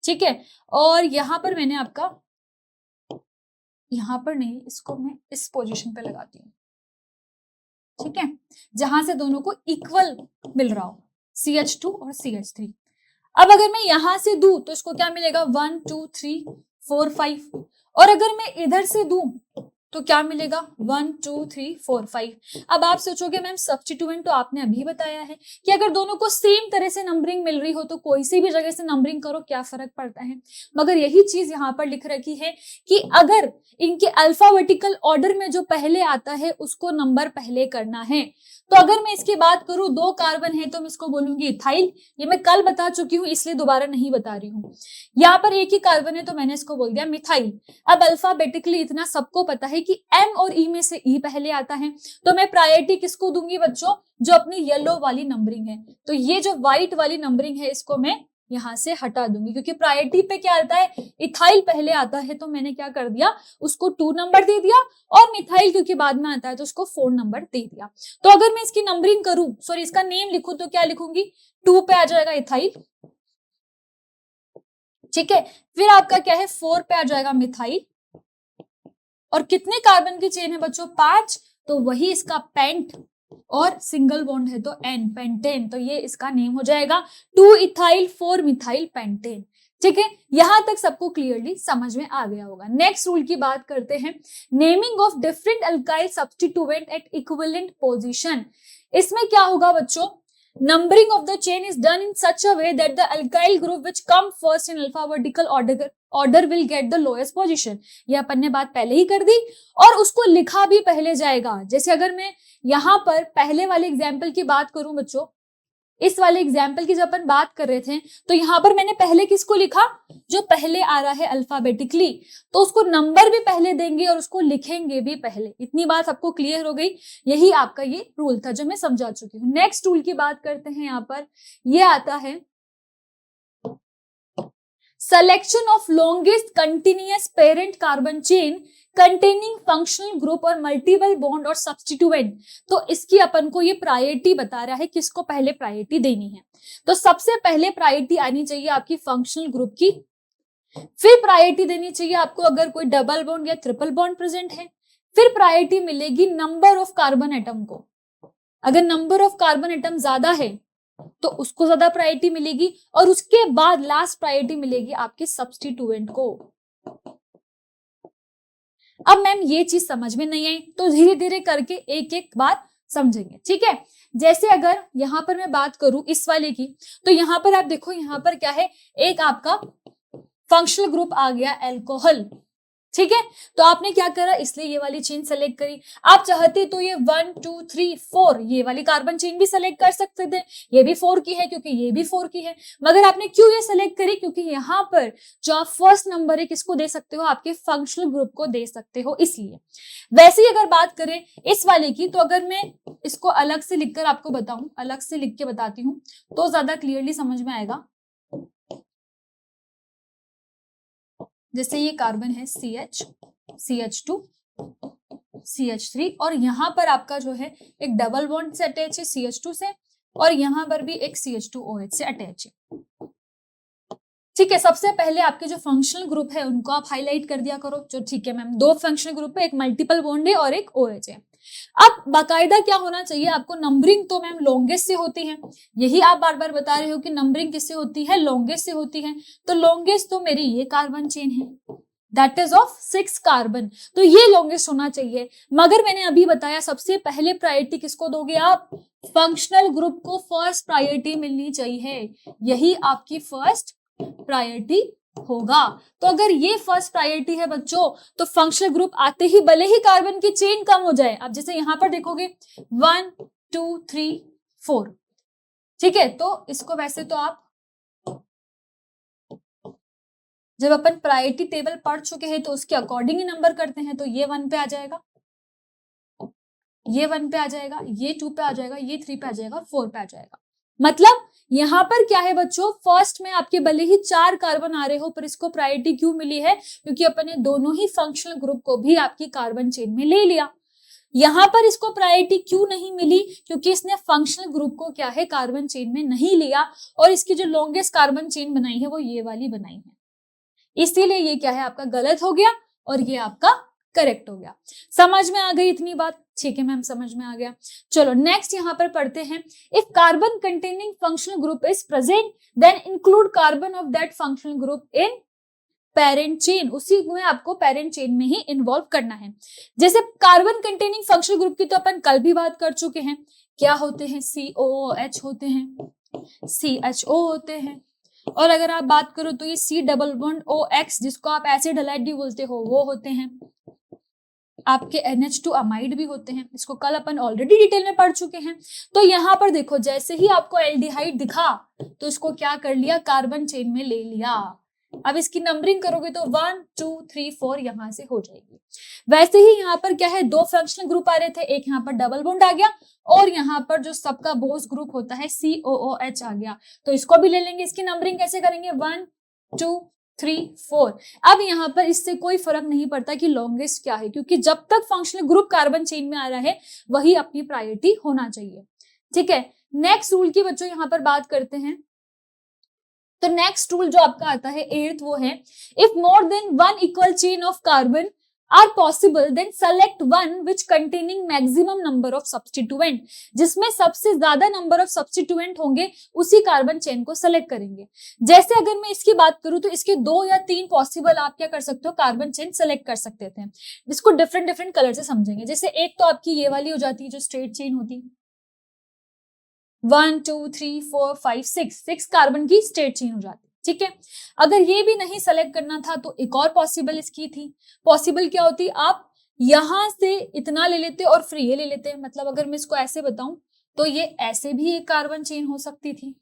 ठीक है, और यहाँ पर मैंने आपका, यहाँ पर नहीं, इसको मैं इस पोजीशन पे लगाती हूँ। ठीक है, जहां से दोनों को इक्वल मिल रहा हो, CH2 और CH3। अब अगर मैं यहां से दूं तो इसको क्या मिलेगा, 1 2 3 4 5, और अगर मैं इधर से दूं तो क्या मिलेगा, 1 2 3 4 5। अब आप सोचोगे मैम सब्स्टिट्यूएंट तो आपने अभी बताया है कि अगर दोनों को सेम तरह से नंबरिंग मिल रही हो तो कोई सी भी जगह से नंबरिंग करो, क्या फर्क पड़ता है। मगर यही चीज यहाँ पर लिख रखी है कि अगर इनके अल्फाबेटिकल ऑर्डर में जो पहले आता है उसको नंबर पहले करना है। तो अगर मैं इसकी बात करूं, 2 कार्बन है तो मैं इसको बोलूंगी इथाइल। ये मैं कल बता चुकी हूँ इसलिए दोबारा नहीं बता रही हूँ। यहाँ पर एक ही कार्बन है तो मैंने इसको बोल दिया मिथाइल। अब अल्फाबेटिकली इतना सबको पता है कि एम और ई में से ई पहले आता है, तो मैं प्रायोरिटी किसको दूंगी बच्चों, जो अपनी येलो वाली नंबरिंग है। तो ये जो व्हाइट वाली नंबरिंग है इसको मैं यहां से हटा दूंगी, क्योंकि प्रायोरिटी पे क्या आता है, इथाइल पहले आता है, तो मैंने क्या कर दिया, उसको 2 नंबर दे दिया, और मिथाइल क्योंकि बाद में आता है तो उसको 4 नंबर दे दिया। तो अगर मैं इसकी नंबरिंग करूं, सॉरी इसका नेम लिखूं तो क्या लिखूंगी, 2 पे आ जाएगा इथाइल। ठीक है, फिर आपका क्या है, 4 पे आ जाएगा मिथाइल, और कितने कार्बन की चेन है बच्चों, 5, तो वही इसका पेंट, और सिंगल बॉन्ड है तो एन, पेंटेन, तो ये इसका नेम हो जाएगा 2 इथाइल 4 मिथाइल पेंटेन। ठीक है, यहां तक सबको क्लियरली समझ में आ गया होगा। नेक्स्ट रूल की बात करते हैं, naming of different alkyl substituent at equivalent position. इसमें क्या होगा बच्चों, numbering of the chain is done in such a way that the alkyl group which come first in alphabetical order will get the lowest position। ये अपन ने बात पहले ही कर दी, और उसको लिखा भी पहले जाएगा। जैसे अगर मैं यहाँ पर पहले वाले एग्जाम्पल की बात करूं बच्चों, इस वाले एग्जाम्पल की जब अपन बात कर रहे थे तो यहाँ पर मैंने पहले किसको लिखा, जो पहले आ रहा है अल्फाबेटिकली, तो उसको नंबर भी पहले देंगे और उसको लिखेंगे भी पहले। इतनी बात आपको क्लियर हो गई, यही आपका ये रूल था जो मैं समझा चुकी हूँ। नेक्स्ट रूल की बात करते हैं, यहाँ पर ये आता है selection of longest continuous parent carbon chain containing functional group और मल्टीपल बॉन्ड और सब्स्टिट्यूएंट। तो इसकी अपन को ये प्रायोरिटी बता रहा है, किसको पहले प्रायोरिटी देनी है। तो सबसे पहले प्रायोरिटी आनी चाहिए आपकी फंक्शनल ग्रुप की, फिर प्रायोरिटी देनी चाहिए आपको अगर कोई डबल बॉन्ड या ट्रिपल बॉन्ड प्रेजेंट है, फिर प्रायोरिटी मिलेगी नंबर ऑफ कार्बन एटम को। अगर नंबर ऑफ कार्बन एटम ज्यादा है तो उसको ज्यादा प्रायोरिटी मिलेगी, और उसके बाद लास्ट प्रायोरिटी मिलेगी आपके सब्स्टिट्यूएंट को। अब मैम ये चीज समझ में नहीं आई तो धीरे धीरे करके एक एक बार समझेंगे, ठीक है। जैसे अगर यहां पर मैं बात करूं इस वाले की, तो यहां पर आप देखो, यहां पर क्या है, एक आपका फंक्शनल ग्रुप आ गया अल्कोहल, ठीक है। तो आपने क्या करा, इसलिए ये वाली चेन सेलेक्ट करी। आप चाहते तो ये 1 2 3 4 ये वाली कार्बन चेन भी सेलेक्ट कर सकते थे, ये भी 4 की है क्योंकि ये भी 4 की है, मगर आपने क्यों ये सेलेक्ट करी, क्योंकि यहाँ पर जो आप फर्स्ट नंबर है किसको दे सकते हो, आपके फंक्शनल ग्रुप को दे सकते हो, इसलिए। वैसे ही अगर बात करें इस वाले की, तो अगर मैं इसको अलग से लिखकर आपको बताऊं, अलग से लिख के बताती हूँ तो ज्यादा क्लियरली समझ में आएगा। जैसे ये कार्बन है CH, CH2, CH3, और यहां पर आपका जो है एक डबल बॉन्ड से अटैच है CH2 से, और यहां पर भी एक CH2OH से अटैच है, ठीक है। सबसे पहले आपके जो फंक्शनल ग्रुप है उनको आप हाईलाइट कर दिया करो, जो ठीक है मैम, दो फंक्शनल ग्रुप है, एक मल्टीपल बॉन्ड है और एक OH है। अब बाकायदा क्या होना चाहिए आपको, नंबरिंग तो मैम लॉन्गेस्ट से होती है, यही आप बार बार बता रहे हो कि नंबरिंग किससे होती है, लॉन्गेस्ट से होती है। तो लॉन्गेस्ट तो मेरी ये कार्बन चेन है, दैट इज ऑफ 6 कार्बन, तो ये लॉन्गेस्ट होना चाहिए। मगर मैंने अभी बताया सबसे पहले प्रायोरिटी किसको दोगे आप, फंक्शनल ग्रुप को फर्स्ट प्रायोरिटी मिलनी चाहिए, यही आपकी फर्स्ट प्रायोरिटी होगा। तो अगर ये फर्स्ट प्रायोरिटी है बच्चों, तो फंक्शनल ग्रुप आते ही भले ही कार्बन की चेन कम हो जाए, आप जैसे यहां पर देखोगे 1 2 3 4, ठीक है। तो इसको वैसे तो आप जब अपन प्रायोरिटी टेबल पढ़ चुके हैं तो उसके अकॉर्डिंग ही नंबर करते हैं, तो ये 1 पे आ जाएगा, ये 1 पे आ जाएगा, ये 2 पे आ जाएगा, ये 3 पे आ जाएगा और 4 पे आ जाएगा। मतलब यहां पर क्या है बच्चों, फर्स्ट में आपके भले ही 4 कार्बन आ रहे हो, पर इसको प्रायोरिटी क्यों मिली है, क्योंकि अपन ने दोनों ही फंक्शनल ग्रुप को भी आपकी कार्बन चेन में ले लिया। यहां पर इसको प्रायोरिटी क्यों नहीं मिली, क्योंकि इसने फंक्शनल ग्रुप को क्या है, कार्बन चेन में नहीं लिया, और इसकी जो लॉन्गेस्ट कार्बन चेन बनाई है वो ये वाली बनाई है, इसीलिए ये क्या है आपका गलत हो गया और ये आपका करेक्ट हो गया। समझ में आ गई इतनी बात, ठीक है मैम, समझ में आ गया। चलो नेक्स्ट यहां पर पढ़ते हैं, if carbon containing functional group is present then include carbon of that functional group in parent chain, उसी में आपको पेरेंट चेन में ही इन्वॉल्व करना है। जैसे कार्बन कंटेनिंग फंक्शनल ग्रुप की तो अपन कल भी बात कर चुके हैं, क्या होते हैं, COOH होते हैं, CHO होते हैं, और अगर आप बात करो तो ये C डबल बॉन्ड OX जिसको आप एसिड हैलाइड भी बोलते हो वो होते हैं, आपके NH2 अमाइड भी होते हैं, इसको कल अपन ऑलरेडी डिटेल में पढ़ चुके हैं। तो यहाँ पर देखो जैसे ही आपको एल्डिहाइड दिखा तो इसको क्या कर लिया, कार्बन चेन में ले लिया। अब इसकी नंबरिंग करोगे तो 1 2 3 4 यहां से हो जाएगी। वैसे ही यहाँ पर क्या है, दो फंक्शनल ग्रुप आ रहे थे, एक यहाँ पर डबल बॉन्ड आ गया और यहाँ पर जो सबका बोस ग्रुप होता है COOH आ गया, तो इसको भी ले लेंगे। इसकी नंबरिंग कैसे करेंगे, 1 2 3 4। अब यहाँ पर इससे कोई फर्क नहीं पड़ता कि लॉन्गेस्ट क्या है, क्योंकि जब तक फंक्शनल ग्रुप कार्बन चेन में आ रहा है वही अपनी प्रायोरिटी होना चाहिए, ठीक है। नेक्स्ट रूल की बच्चों यहाँ पर बात करते हैं, तो नेक्स्ट रूल जो आपका आता है 8th, वो है if more than 1 equal chain of carbon are possible then select one which containing maximum number of substituent, जिसमें सबसे ज्यादा नंबर ऑफ सब्स्टिट्यूएंट होंगे उसी कार्बन चेन को सेलेक्ट करेंगे। जैसे अगर मैं इसकी बात करूं तो इसके 2 या 3 पॉसिबल आप क्या कर सकते हो, कार्बन चेन सेलेक्ट कर सकते थे, जिसको डिफरेंट डिफरेंट कलर से समझेंगे। जैसे एक तो आपकी ये वाली हो जाती है जो स्ट्रेट चेन होती है, 1 2 3 4 5 6 कार्बन की स्ट्रेट चेन हो जाती है, ठीक है। अगर ये भी नहीं सेलेक्ट करना था तो एक और पॉसिबल इसकी थी, पॉसिबल क्या होती, आप यहां से इतना ले लेते और फिर ये ले लेते। मतलब अगर मैं इसको ऐसे बताऊं तो ये ऐसे भी एक कार्बन चेन हो सकती थी,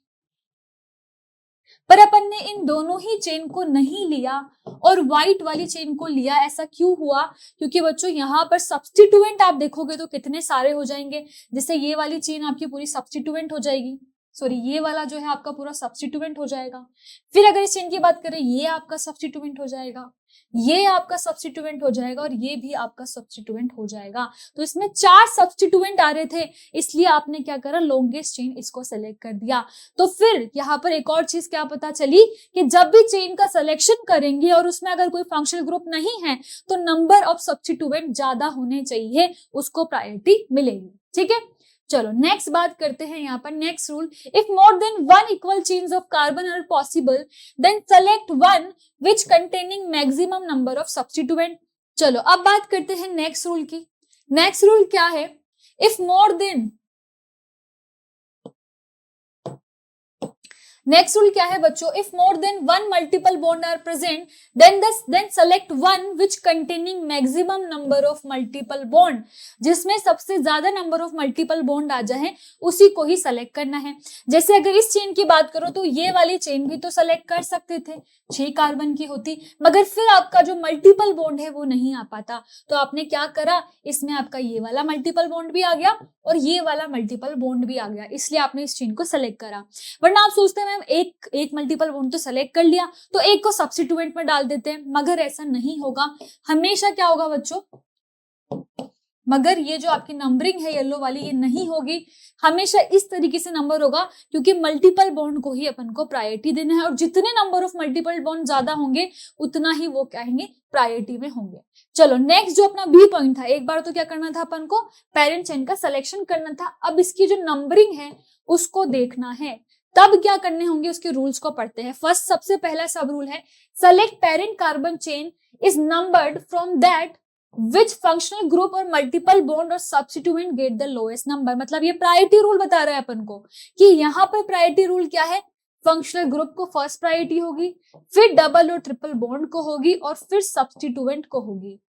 पर अपन ने इन दोनों ही चेन को नहीं लिया और व्हाइट वाली चेन को लिया। ऐसा क्यों हुआ, क्योंकि बच्चों यहाँ पर सब्स्टिट्यूएंट आप देखोगे तो कितने सारे हो जाएंगे। जैसे ये वाली चेन आपकी पूरी सब्स्टिट्यूएंट हो जाएगी, सॉरी ये वाला जो है आपका पूरा सब्स्टिट्यूएंट हो जाएगा। फिर अगर इस चेन की बात करें, ये आपका सब्स्टिट्यूएंट हो जाएगा, ये आपका सब्स्टिट्यूएंट हो जाएगा और ये भी आपका सब्स्टिट्यूएंट हो जाएगा। तो इसमें 4 सब्स्टिट्यूएंट आ रहे थे, इसलिए आपने क्या करा, लॉन्गेस्ट चेन इसको सेलेक्ट कर दिया। तो फिर यहाँ पर एक और चीज क्या पता चली कि जब भी चेन का सिलेक्शन करेंगे और उसमें अगर कोई फंक्शनल ग्रुप नहीं है तो नंबर ऑफ सब्स्टिट्यूएंट ज्यादा होने चाहिए, उसको प्रायोरिटी मिलेगी, ठीक है। चलो नेक्स्ट बात करते हैं यहाँ पर next rule, if more than one equal chains of carbon are possible then select one which containing maximum number of substituent. चलो अब बात करते हैं नेक्स्ट रूल की। नेक्स्ट रूल क्या है, if more than, next rule क्या है बच्चों, if more than one multiple bond are present then select one which containing maximum number of multiple bond, जिसमें सबसे ज्यादा नंबर ऑफ मल्टीपल बॉन्ड आ जाए उसी को ही सेलेक्ट करना है। जैसे अगर इस चेन की बात करो तो ये वाली चेन भी तो सेलेक्ट कर सकते थे, 6 कार्बन की होती, मगर फिर आपका जो मल्टीपल बॉन्ड है वो नहीं आ पाता, तो आपने क्या करा, इसमें आपका ये वाला मल्टीपल बॉन्ड भी आ गया और ये वाला मल्टीपल बॉन्ड भी आ गया, इसलिए आपने इस चेन को सेलेक्ट करा। वरना आप सोचते हैं मैम एक मल्टीपल बॉन्ड तो सेलेक्ट कर लिया तो एक को सब्स्टिट्यूएंट में डाल देते हैं, मगर ऐसा नहीं होगा। हमेशा क्या होगा बच्चों, मगर ये जो आपकी नंबरिंग है येलो वाली ये नहीं होगी, हमेशा इस तरीके से नंबर होगा, क्योंकि मल्टीपल बॉन्ड को ही अपन को प्रायोरिटी देना है और जितने नंबर ऑफ मल्टीपल बॉन्ड ज्यादा होंगे उतना ही वो कहेंगे प्रायोरिटी में होंगे। चलो नेक्स्ट जो अपना बी पॉइंट था, एक बार तो क्या करना था अपन को, पेरेंट चेन का सिलेक्शन करना था। अब इसकी जो नंबरिंग है उसको देखना है, तब क्या करने होंगे उसके रूल्स को पढ़ते हैं। फर्स्ट सबसे पहला सब रूल है, select parent carbon chain is numbered from that which functional group और मल्टीपल बॉन्ड और substituent get the lowest number. मतलब ये प्रायोरिटी रूल बता रहा है अपन को कि यहाँ पर प्रायोरिटी रूल क्या है, फंक्शनल ग्रुप को फर्स्ट प्रायोरिटी होगी, फिर डबल और ट्रिपल बॉन्ड को होगी और फिर सब्स्टिट्यूएंट को होगी।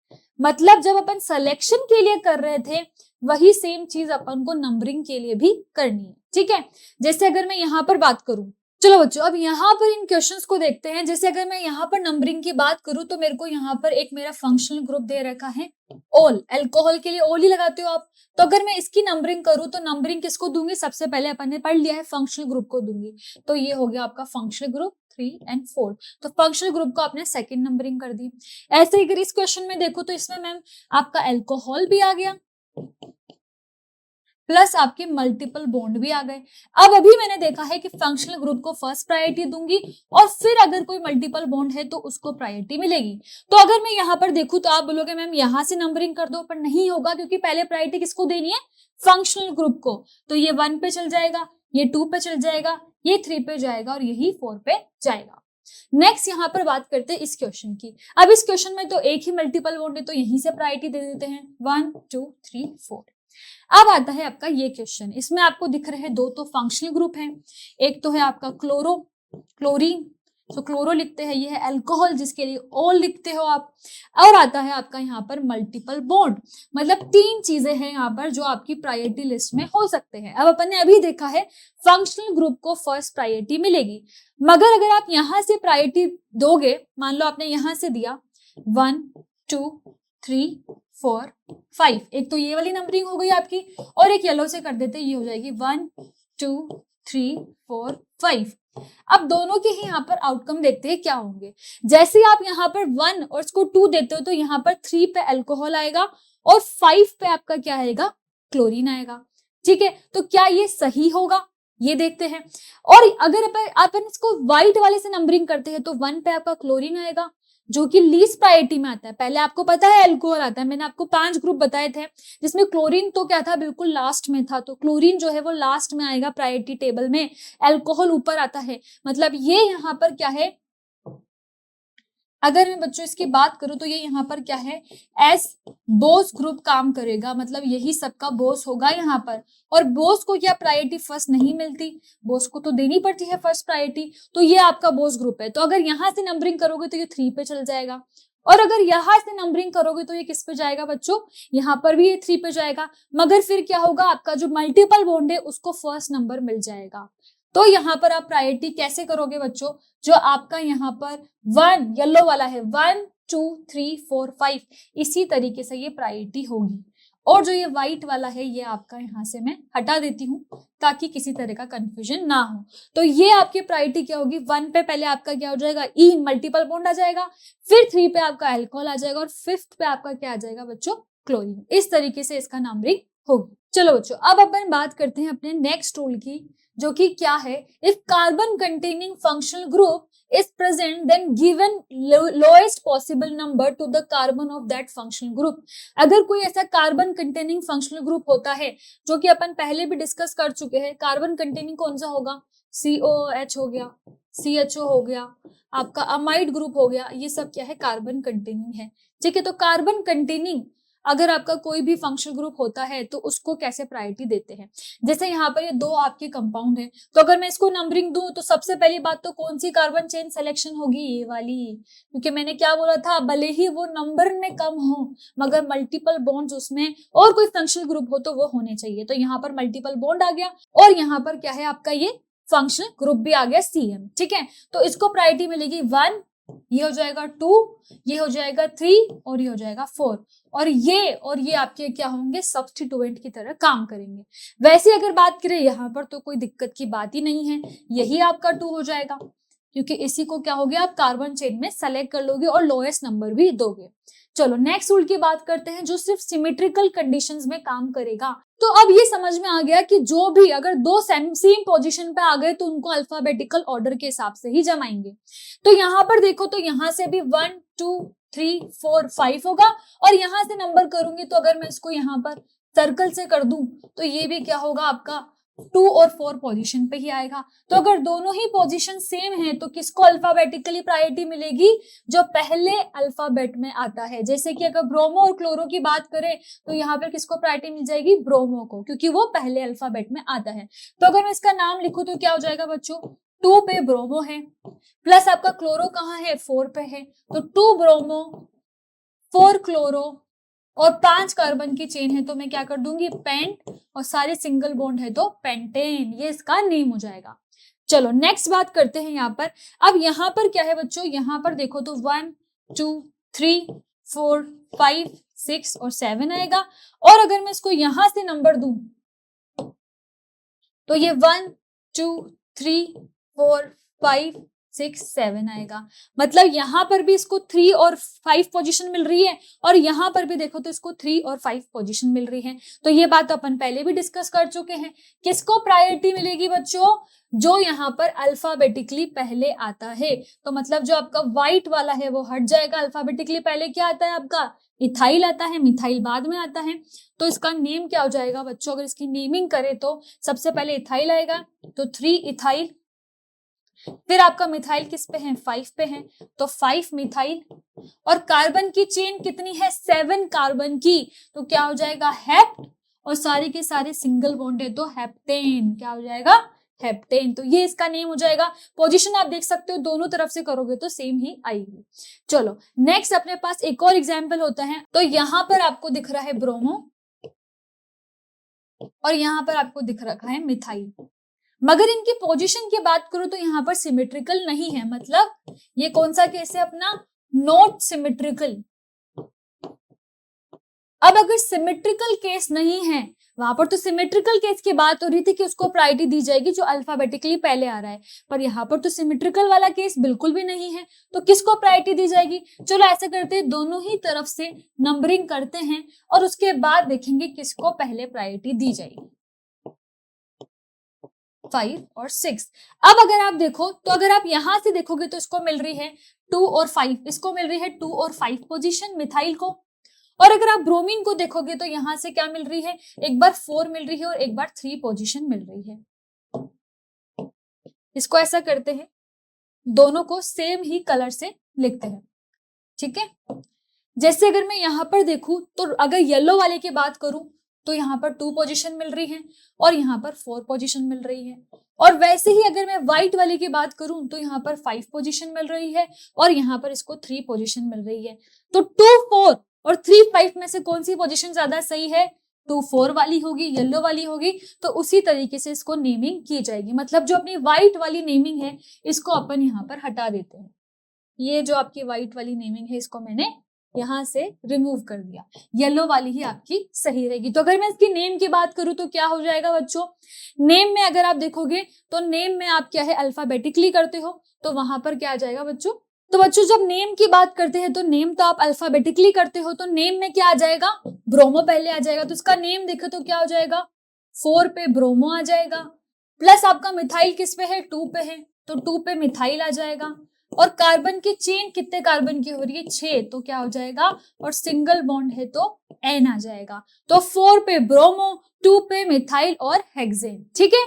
मतलब जब अपन सिलेक्शन के लिए कर रहे थे वही सेम चीज अपन को नंबरिंग के लिए भी करनी है, ठीक है। जैसे अगर मैं यहाँ पर बात करूं, चलो बच्चों अब यहाँ पर इन क्वेश्चंस को देखते हैं। जैसे अगर मैं यहाँ पर नंबरिंग की बात करूं तो मेरे को यहाँ पर एक मेरा फंक्शनल ग्रुप दे रखा है ओल, अल्कोहल के लिए ओल ही लगाते हो आप, तो अगर मैं इसकी नंबरिंग करूं तो नंबरिंग किसको दूंगी, सबसे पहले अपन ने पढ़ लिया है फंक्शनल ग्रुप को दूंगी, तो ये हो गया आपका फंक्शनल ग्रुप 3 और 4, तो फंक्शनल ग्रुप को आपने सेकंड नंबरिंग कर दी। ऐसे ही अगर इस क्वेश्चन में देखो तो इसमें मैम आपका अल्कोहल भी आ गया प्लस आपके मल्टीपल बॉन्ड भी आ गए। अब अभी मैंने देखा है कि फंक्शनल ग्रुप को फर्स्ट प्रायोरिटी दूंगी और फिर अगर कोई मल्टीपल बॉन्ड है तो उसको प्रायोरिटी मिलेगी। तो अगर मैं यहाँ पर देखूं तो आप बोलोगे मैम यहाँ से नंबरिंग कर दो, पर नहीं होगा क्योंकि पहले प्रायोरिटी किसको देनी है, फंक्शनल ग्रुप को। तो ये 1 पे चल जाएगा, ये 2 पे चल जाएगा, ये 3 पे जाएगा और यही 4 पे जाएगा। नेक्स्ट यहाँ पर बात करते हैं इस क्वेश्चन की। अब इस क्वेश्चन में तो एक ही मल्टीपल बॉन्ड है तो यहीं से प्रायोरिटी दे देते हैं 1 2 3 4। अब आता है आपका ये क्वेश्चन, इसमें आपको दिख रहे हैं दो तो फंक्शनल ग्रुप हैं, एक तो है आपका क्लोरीन, तो क्लोरो लिखते हैं, ये है अल्कोहल जिसके लिए ओल लिखते हो आप, और आता है आपका यहाँ पर मल्टीपल बॉन्ड। मतलब 3 चीजें हैं यहाँ पर जो आपकी प्रायोरिटी लिस्ट में हो सकते हैं। अब अपन ने अभी देखा है फंक्शनल ग्रुप को फर्स्ट प्रायोरिटी मिलेगी, मगर अगर आप यहाँ से प्रायोरिटी दोगे, मान लो आपने यहाँ से दिया 1 2 3 4 5, एक तो ये वाली नंबरिंग हो गई आपकी, और एक येलो से कर देते ये हो जाएगी 1 2 3 4 5। अब दोनों के ही यहाँ पर आउटकम देखते हैं क्या होंगे। जैसे ही आप यहाँ पर 1 और इसको 2 देते हो तो यहाँ पर 3 पे अल्कोहल आएगा और 5 पे आपका क्या आएगा, क्लोरीन आएगा, ठीक है। तो क्या ये सही होगा, ये देखते हैं। और अगर अपन इसको व्हाइट वाले से नंबरिंग करते हैं तो 1 पे आपका क्लोरीन आएगा जो कि लीस्ट प्रायोरिटी में आता है। पहले आपको पता है अल्कोहल आता है, मैंने आपको 5 ग्रुप बताए थे जिसमें क्लोरीन तो क्या था, बिल्कुल लास्ट में था, तो क्लोरीन जो है वो लास्ट में आएगा प्रायोरिटी टेबल में, अल्कोहल ऊपर आता है। मतलब ये यहाँ पर क्या है, अगर मैं बच्चों इसकी बात करूं तो ये यहाँ पर क्या है, एस बोस ग्रुप काम करेगा, मतलब यही सबका बोस होगा यहाँ पर। और बोस को क्या प्रायोरिटी फर्स्ट नहीं मिलती, बोस को तो देनी पड़ती है फर्स्ट प्रायोरिटी, तो ये आपका बोस ग्रुप है। तो अगर यहाँ से नंबरिंग करोगे तो ये 3 पे चल जाएगा, और अगर यहाँ से नंबरिंग करोगे तो ये किस पे जाएगा बच्चों, यहाँ पर भी ये 3 पे जाएगा। मगर फिर क्या होगा, आपका जो मल्टीपल बॉन्ड है उसको फर्स्ट नंबर मिल जाएगा। तो यहाँ पर आप प्रायोरिटी कैसे करोगे बच्चों, जो आपका यहाँ पर 1 येलो वाला है 1 2 3 4 5, इसी तरीके से ये प्रायोरिटी होगी। और जो ये व्हाइट वाला है ये आपका यहाँ से मैं हटा देती हूँ ताकि किसी तरह का कंफ्यूजन ना हो। तो ये आपकी प्रायोरिटी क्या होगी, 1 पे पहले आपका क्या हो जाएगा, ई मल्टीपल बॉन्ड आ जाएगा, फिर 3 पे आपका अल्कोहल आ जाएगा और 5th पे आपका क्या आ जाएगा बच्चों, क्लोरीन। इस तरीके से इसका नंबरिंग होगी। चलो बच्चों, अब अपन बात करते हैं अपने नेक्स्ट रूल की, जो कि क्या है, if carbon containing functional group is present then given lowest possible number to the carbon of that functional group. अगर कोई ऐसा कार्बन कंटेनिंग फंक्शनल ग्रुप होता है, जो कि अपन पहले भी डिस्कस कर चुके हैं, कार्बन कंटेनिंग कौन सा होगा, COOH हो गया, CHO हो गया, आपका अमाइड ग्रुप हो गया, ये सब क्या है, कार्बन कंटेनिंग है। ठीक है, तो कार्बन कंटेनिंग अगर आपका कोई भी फंक्शनल ग्रुप होता है तो उसको कैसे प्रायोरिटी देते हैं। जैसे यहाँ पर ये दो आपके कंपाउंड है, तो अगर मैं इसको नंबरिंग दूं तो सबसे पहली बात तो कौन सी कार्बन चेन सिलेक्शन होगी, ये वाली, क्योंकि मैंने क्या बोला था, भले ही वो नंबर में कम हो मगर मल्टीपल बॉन्ड्स उसमें और कोई फंक्शनल ग्रुप हो तो वो होने चाहिए। तो यहाँ पर मल्टीपल बॉन्ड आ गया और यहाँ पर क्या है आपका ये फंक्शनल ग्रुप भी आ गया CM। ठीक है, तो इसको प्रायोरिटी मिलेगी 1, ये हो जाएगा 2, ये हो जाएगा 3 और ये हो जाएगा 4, और ये आपके क्या होंगे, सब्स्टिट्यूएंट की तरह काम करेंगे। वैसे अगर बात करें यहाँ पर तो कोई दिक्कत की बात ही नहीं है, यही आपका 2 हो जाएगा, क्योंकि इसी को क्या हो गया, आप कार्बन चेन में सेलेक्ट कर लोगे और लोएस्ट नंबर भी दोगे। चलो नेक्स्ट रूल की बात करते हैं, जो सिर्फ सिमेट्रिकल कंडीशंस में काम करेगा। तो अब ये समझ में आ गया कि जो भी अगर दो सेम पोजीशन पे आ गए तो उनको अल्फाबेटिकल ऑर्डर के हिसाब से ही जमाएंगे। तो यहाँ पर देखो, तो यहाँ से भी 1 2 3 4 5 होगा, और यहाँ से नंबर करूंगी तो अगर मैं इसको यहाँ पर सर्कल से कर दूं तो ये भी क्या होगा, आपका 2 और 4 पोजीशन पे ही आएगा। तो अगर दोनों ही पोजीशन सेम है तो किसको अल्फाबेटिकली प्रायोरिटी मिलेगी, जो पहले अल्फाबेट में आता है। जैसे कि अगर ब्रोमो और क्लोरो की बात करें तो यहाँ पर किसको प्रायोरिटी मिल जाएगी, ब्रोमो को, क्योंकि वो पहले अल्फाबेट में आता है। तो अगर मैं इसका नाम लिखूं तो क्या हो जाएगा बच्चों, 2 पे ब्रोमो है, प्लस आपका क्लोरो कहाँ है, 4 पे है, तो 2 ब्रोमो 4 क्लोरो और 5 कार्बन की चेन है तो मैं क्या कर दूंगी, पेंट, और सारे सिंगल बॉन्ड है तो पेंटेन, ये इसका नेम हो जाएगा। चलो नेक्स्ट बात करते हैं यहाँ पर। अब यहाँ पर क्या है बच्चों, यहाँ पर देखो तो 1 2 3 4 5 6 और 7 आएगा, और अगर मैं इसको यहां से नंबर दूं तो ये 1 2 3 4 5 6 7 आएगा। मतलब यहाँ पर भी इसको 3 और 5 पोजीशन मिल रही है, और यहाँ पर भी देखो तो इसको 3 और 5 पोजीशन मिल रही है। तो ये बात अपन पहले भी डिस्कस कर चुके हैं। किसको प्रायोरिटी मिलेगी बच्चों, जो यहाँ पर अल्फाबेटिकली पहले आता है। तो मतलब जो आपका व्हाइट वाला है वो हट जाएगा, अल्फाबेटिकली पहले क्या आता है आपका, इथाइल आता है, मिथाइल बाद में आता है। तो इसका नेम क्या हो जाएगा बच्चों, अगर इसकी नेमिंग करें तो सबसे पहले इथाइल आएगा, तो 3 इथाइल, फिर आपका मिथाइल किस पे है, 5 पे है, तो 5 मिथाइल, और कार्बन की चेन कितनी है, 7 कार्बन की, तो क्या हो जाएगा, हेप्ट, और सारे के सारे सिंगल बॉन्ड है तो हेप्टेन, क्या हो जाएगा, हेप्टेन। तो ये इसका नेम हो जाएगा। पोजीशन आप देख सकते हो, दोनों तरफ से करोगे तो सेम ही आएगी। चलो नेक्स्ट अपने पास एक और एग्जाम्पल होता है। तो यहाँ पर आपको दिख रहा है ब्रोमो, और यहाँ पर आपको दिख रखा है मिथाइल, मगर इनकी पोजीशन की बात करूं तो यहाँ पर सिमेट्रिकल नहीं है। मतलब ये कौन सा केस है अपना, नॉट सिमेट्रिकल। अब अगर सिमेट्रिकल केस नहीं है, वहां पर तो सिमेट्रिकल केस की बात हो रही थी कि उसको प्रायोरिटी दी जाएगी जो अल्फाबेटिकली पहले आ रहा है, पर यहाँ पर तो सिमेट्रिकल वाला केस बिल्कुल भी नहीं है, तो किसको प्रायोरिटी दी जाएगी। चलो ऐसे करते हैं, दोनों ही तरफ से नंबरिंग करते हैं और उसके बाद देखेंगे किसको पहले प्रायोरिटी दी जाएगी, 5 और 6। अब अगर आप देखो तो अगर आप यहां से देखोगे तो इसको मिल रही है 2 और 5, इसको मिल रही है 2 और 5 पोजीशन मिथाइल को। और अगर आप ब्रोमीन को देखोगे तो यहां से क्या मिल रही है, एक बार 4 मिल रही है और एक बार 3 पोजीशन मिल रही है। इसको ऐसा करते हैं, दोनों को सेम ही कलर से लिखते हैं, ठीक है। जैसे अगर मैं यहाँ पर देखूं तो अगर येलो वाले की बात करूं तो यहाँ पर 2 पोजीशन मिल रही है और यहाँ पर 4 पोजीशन मिल रही है, और वैसे ही अगर मैं व्हाइट वाले की बात करूं तो यहाँ पर 5 पोजीशन मिल रही है और यहाँ पर इसको 3 पोजीशन मिल रही है। तो 2 4 और 3 5 में से कौन सी पोजीशन ज्यादा सही है, 2 4 वाली होगी, येलो वाली होगी। तो उसी तरीके से इसको नेमिंग की जाएगी। मतलब जो अपनी व्हाइट वाली नेमिंग है इसको अपन यहाँ पर हटा देते हैं। ये जो आपकी व्हाइट वाली नेमिंग है इसको मैंने यहां से रिमूव कर दिया, येलो वाली ही आपकी सही रहेगी। तो अगर मैं इसकी नेम की बात करूं तो क्या हो जाएगा बच्चों, नेम में अगर आप देखोगे तो नेम में आप क्या है अल्फाबेटिकली करते हो तो वहां पर क्या आ जाएगा बच्चों, तो बच्चों जब नेम की बात करते हैं तो नेम तो आप अल्फाबेटिकली करते हो, तो नेम में क्या आ जाएगा, ब्रोमो पहले आ जाएगा, तो इसका नेम देखे तो क्या हो जाएगा, 4 पे ब्रोमो आ जाएगा, प्लस आपका मिथाइल किस पे है, 2 पे है, तो 2 पे मिथाइल आ जाएगा, और कार्बन की चेन कितने कार्बन की हो रही है, 6, तो क्या हो जाएगा, और सिंगल बॉन्ड है तो एन आ जाएगा, तो 4 पे ब्रोमो, 2 पे मिथाइल और हेक्सेन। ठीक है,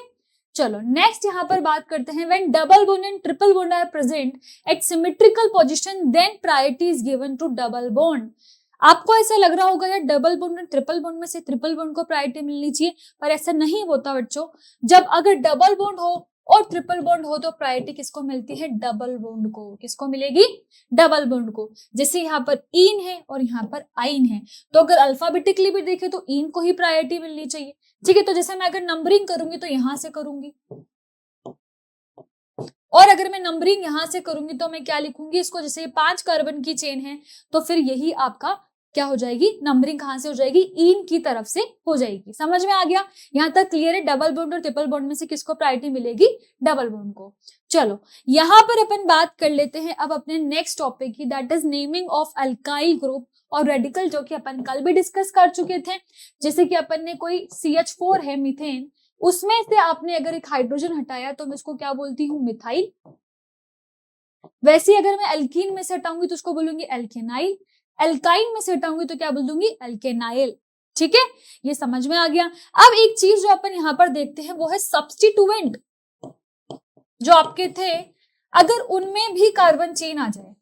चलो नेक्स्ट यहाँ पर बात करते हैं, when double bond and triple bond are present at symmetrical position then priority is given to double bond. आपको ऐसा लग रहा होगा यार डबल बॉन्ड और ट्रिपल बॉन्ड में से ट्रिपल बॉन्ड को प्रायोरिटी मिलनी चाहिए, पर ऐसा नहीं होता बच्चों। जब अगर डबल बॉन्ड हो और ट्रिपल बॉन्ड हो तो प्रायोरिटी किसको मिलती है, डबल बॉन्ड को। किसको मिलेगी, डबल बॉन्ड को। जैसे यहाँ पर ईन है और यहाँ पर आइन है, तो अगर अल्फाबेटिकली भी देखें तो ईन को ही प्रायोरिटी मिलनी चाहिए। ठीक है, तो जैसे मैं अगर नंबरिंग करूंगी तो यहां से करूंगी, और अगर मैं नंबरिंग यहां से करूंगी तो मैं क्या लिखूंगी इसको, जैसे 5 कार्बन की चेन है तो फिर यही आपका क्या हो जाएगी, नंबरिंग कहां से हो जाएगी, इन की तरफ से हो जाएगी। समझ में आ गया, यहां तक क्लियर है। डबल बॉन्ड और ट्रिपल बॉन्ड में से किसको प्रायोरिटी मिलेगी, डबल बॉन्ड को। चलो यहां पर अपन बात कर लेते हैं अब अपने नेक्स्ट टॉपिक की, that is naming of alkyl group और रेडिकल, जो कि अपन कल भी डिस्कस कर चुके थे। जैसे कि अपन ने कोई CH4 है मीथेन, उसमें से आपने अगर एक हाइड्रोजन हटाया तो मैं इसको क्या बोलती हूँ, मिथाइल। वैसे ही अगर मैं एल्कीन में से हटाऊंगी तो उसको बोलूंगी एल्केनाइल, एल्काइन में से हटाऊंगी तो क्या बोल दूंगी, एल्केनाइल। ठीक है, ये समझ में आ गया। अब एक चीज जो अपन यहाँ पर देखते हैं वो है सब्स्टिट्यूएंट जो आपके थे, अगर उनमें भी कार्बन चेन आ जाए,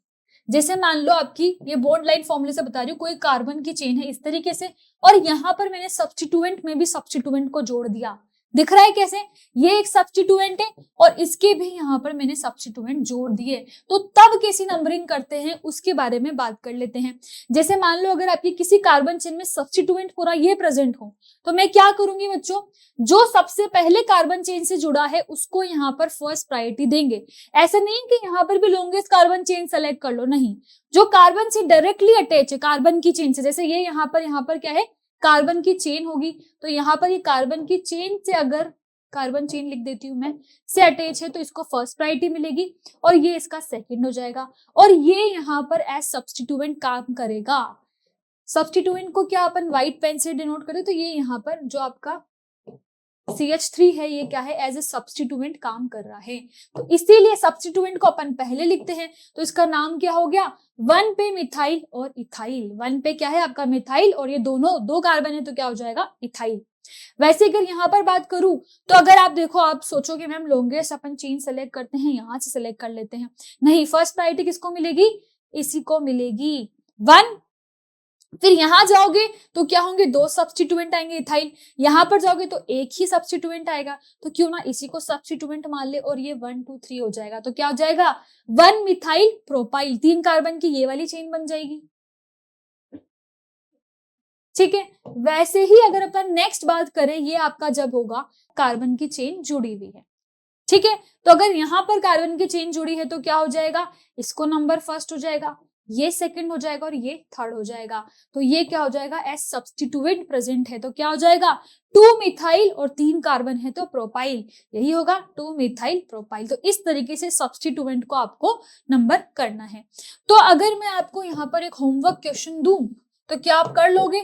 जैसे मान लो आपकी ये बॉन्ड लाइन फॉर्मूले से बता रही हूँ, कोई कार्बन की चेन है इस तरीके से, और यहाँ पर मैंने सब्स्टिट्यूएंट में भी सब्स्टिट्यूएंट को जोड़ दिया। दिख रहा है कैसे, ये एक सब्स्टिट्यूएंट है और इसके भी यहाँ पर मैंने सब्स्टिट्यूएंट जोड़ दिए, तो तब कैसी नंबरिंग करते हैं उसके बारे में बात कर लेते हैं। जैसे मान लो अगर आपकी किसी कार्बन चेन में सब्स्टिट्यूएंट पूरा ये प्रेजेंट हो, तो मैं क्या करूंगी बच्चों, जो सबसे पहले कार्बन चेन से जुड़ा है उसको यहाँ पर फर्स्ट प्रायोरिटी देंगे। ऐसा नहीं कि यहाँ पर भी लॉन्गेस्ट कार्बन चेन सेलेक्ट कर लो, नहीं, जो कार्बन से डायरेक्टली अटैच है कार्बन की चेन से, जैसे ये यहाँ पर क्या है, कार्बन की चेन होगी, तो यहाँ पर ये कार्बन की चेन से, अगर कार्बन चेन लिख देती हूं मैं, से अटैच है तो इसको फर्स्ट प्रायोरिटी मिलेगी, और ये इसका सेकंड हो जाएगा, और ये यहाँ पर एज सब्स्टिट्यूएंट काम करेगा। सब्स्टिट्यूएंट को क्या अपन व्हाइट पेन से डिनोट करें, तो ये यहाँ पर जो आपका CH3 है ये क्या है, एज ए सब्स्टिट्यूएंट काम कर रहा है, तो इसीलिए सब्स्टिट्यूएंट को अपन पहले लिखते हैं, तो इसका नाम क्या हो गया, 1 पे मिथाइल और इथाइल। 1 पे क्या है आपका मिथाइल, और ये दोनों 2 कार्बन है तो क्या हो जाएगा, इथाइल। वैसे अगर यहाँ पर बात करूं तो अगर आप देखो, आप सोचोगे मैम लॉन्गेस्ट अपन चेन सेलेक्ट करते हैं, यहाँ से सेलेक्ट कर लेते हैं, नहीं, फर्स्ट प्रायोरिटी किसको मिलेगी, इसी को मिलेगी 1। फिर यहां जाओगे तो क्या होंगे, 2 सब्स्टिट्यूएंट आएंगे इथाइल, यहां पर जाओगे तो एक ही सब्स्टिट्यूएंट आएगा, तो क्यों ना इसी को सब्स्टिट्यूएंट मान ले, और ये 1 2 3 हो जाएगा, तो क्या हो जाएगा, 1 मिथाइल प्रोपाइल, 3 कार्बन की ये वाली चेन बन जाएगी। ठीक है, वैसे ही अगर अपन नेक्स्ट बात करें, ये आपका जब होगा कार्बन की चेन जुड़ी हुई है, ठीक है, तो अगर यहाँ पर कार्बन की चेन जुड़ी है तो क्या हो जाएगा, इसको नंबर फर्स्ट हो जाएगा, ये सेकंड हो जाएगा और ये थर्ड हो जाएगा, तो ये क्या हो जाएगा, एज सब्स्टिट्यूएंट प्रेजेंट है तो क्या हो जाएगा, 2 मिथाइल और 3 कार्बन है तो प्रोपाइल, यही होगा 2 मिथाइल प्रोपाइल। तो इस तरीके से सब्स्टिट्यूएंट को आपको नंबर करना है। तो अगर मैं आपको यहाँ पर एक होमवर्क क्वेश्चन दूं तो क्या आप कर लोगे,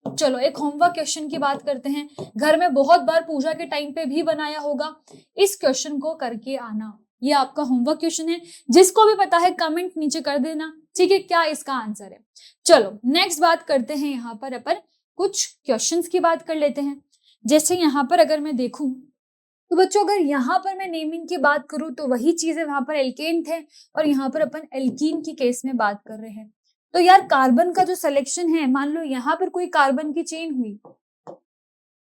चलो एक होमवर्क क्वेश्चन की बात करते हैं, घर में बहुत बार पूजा के टाइम पे भी बनाया होगा, इस क्वेश्चन को करके आना, ये आपका होमवर्क क्वेश्चन है, जिसको भी पता है कमेंट नीचे कर देना, ठीक है, क्या इसका आंसर है। चलो नेक्स्ट बात करते हैं, यहाँ पर अपन कुछ क्वेश्चंस की बात कर लेते हैं। जैसे यहाँ पर अगर मैं देखूं तो बच्चों, अगर यहाँ पर मैं नेमिंग की बात करूं तो वही चीजें वहां पर एल्केन थे, और यहाँ पर अपन एल्कीन की केस में बात कर रहे हैं। तो यार कार्बन का जो सिलेक्शन है, मान लो यहाँ पर कोई कार्बन की चेन हुई,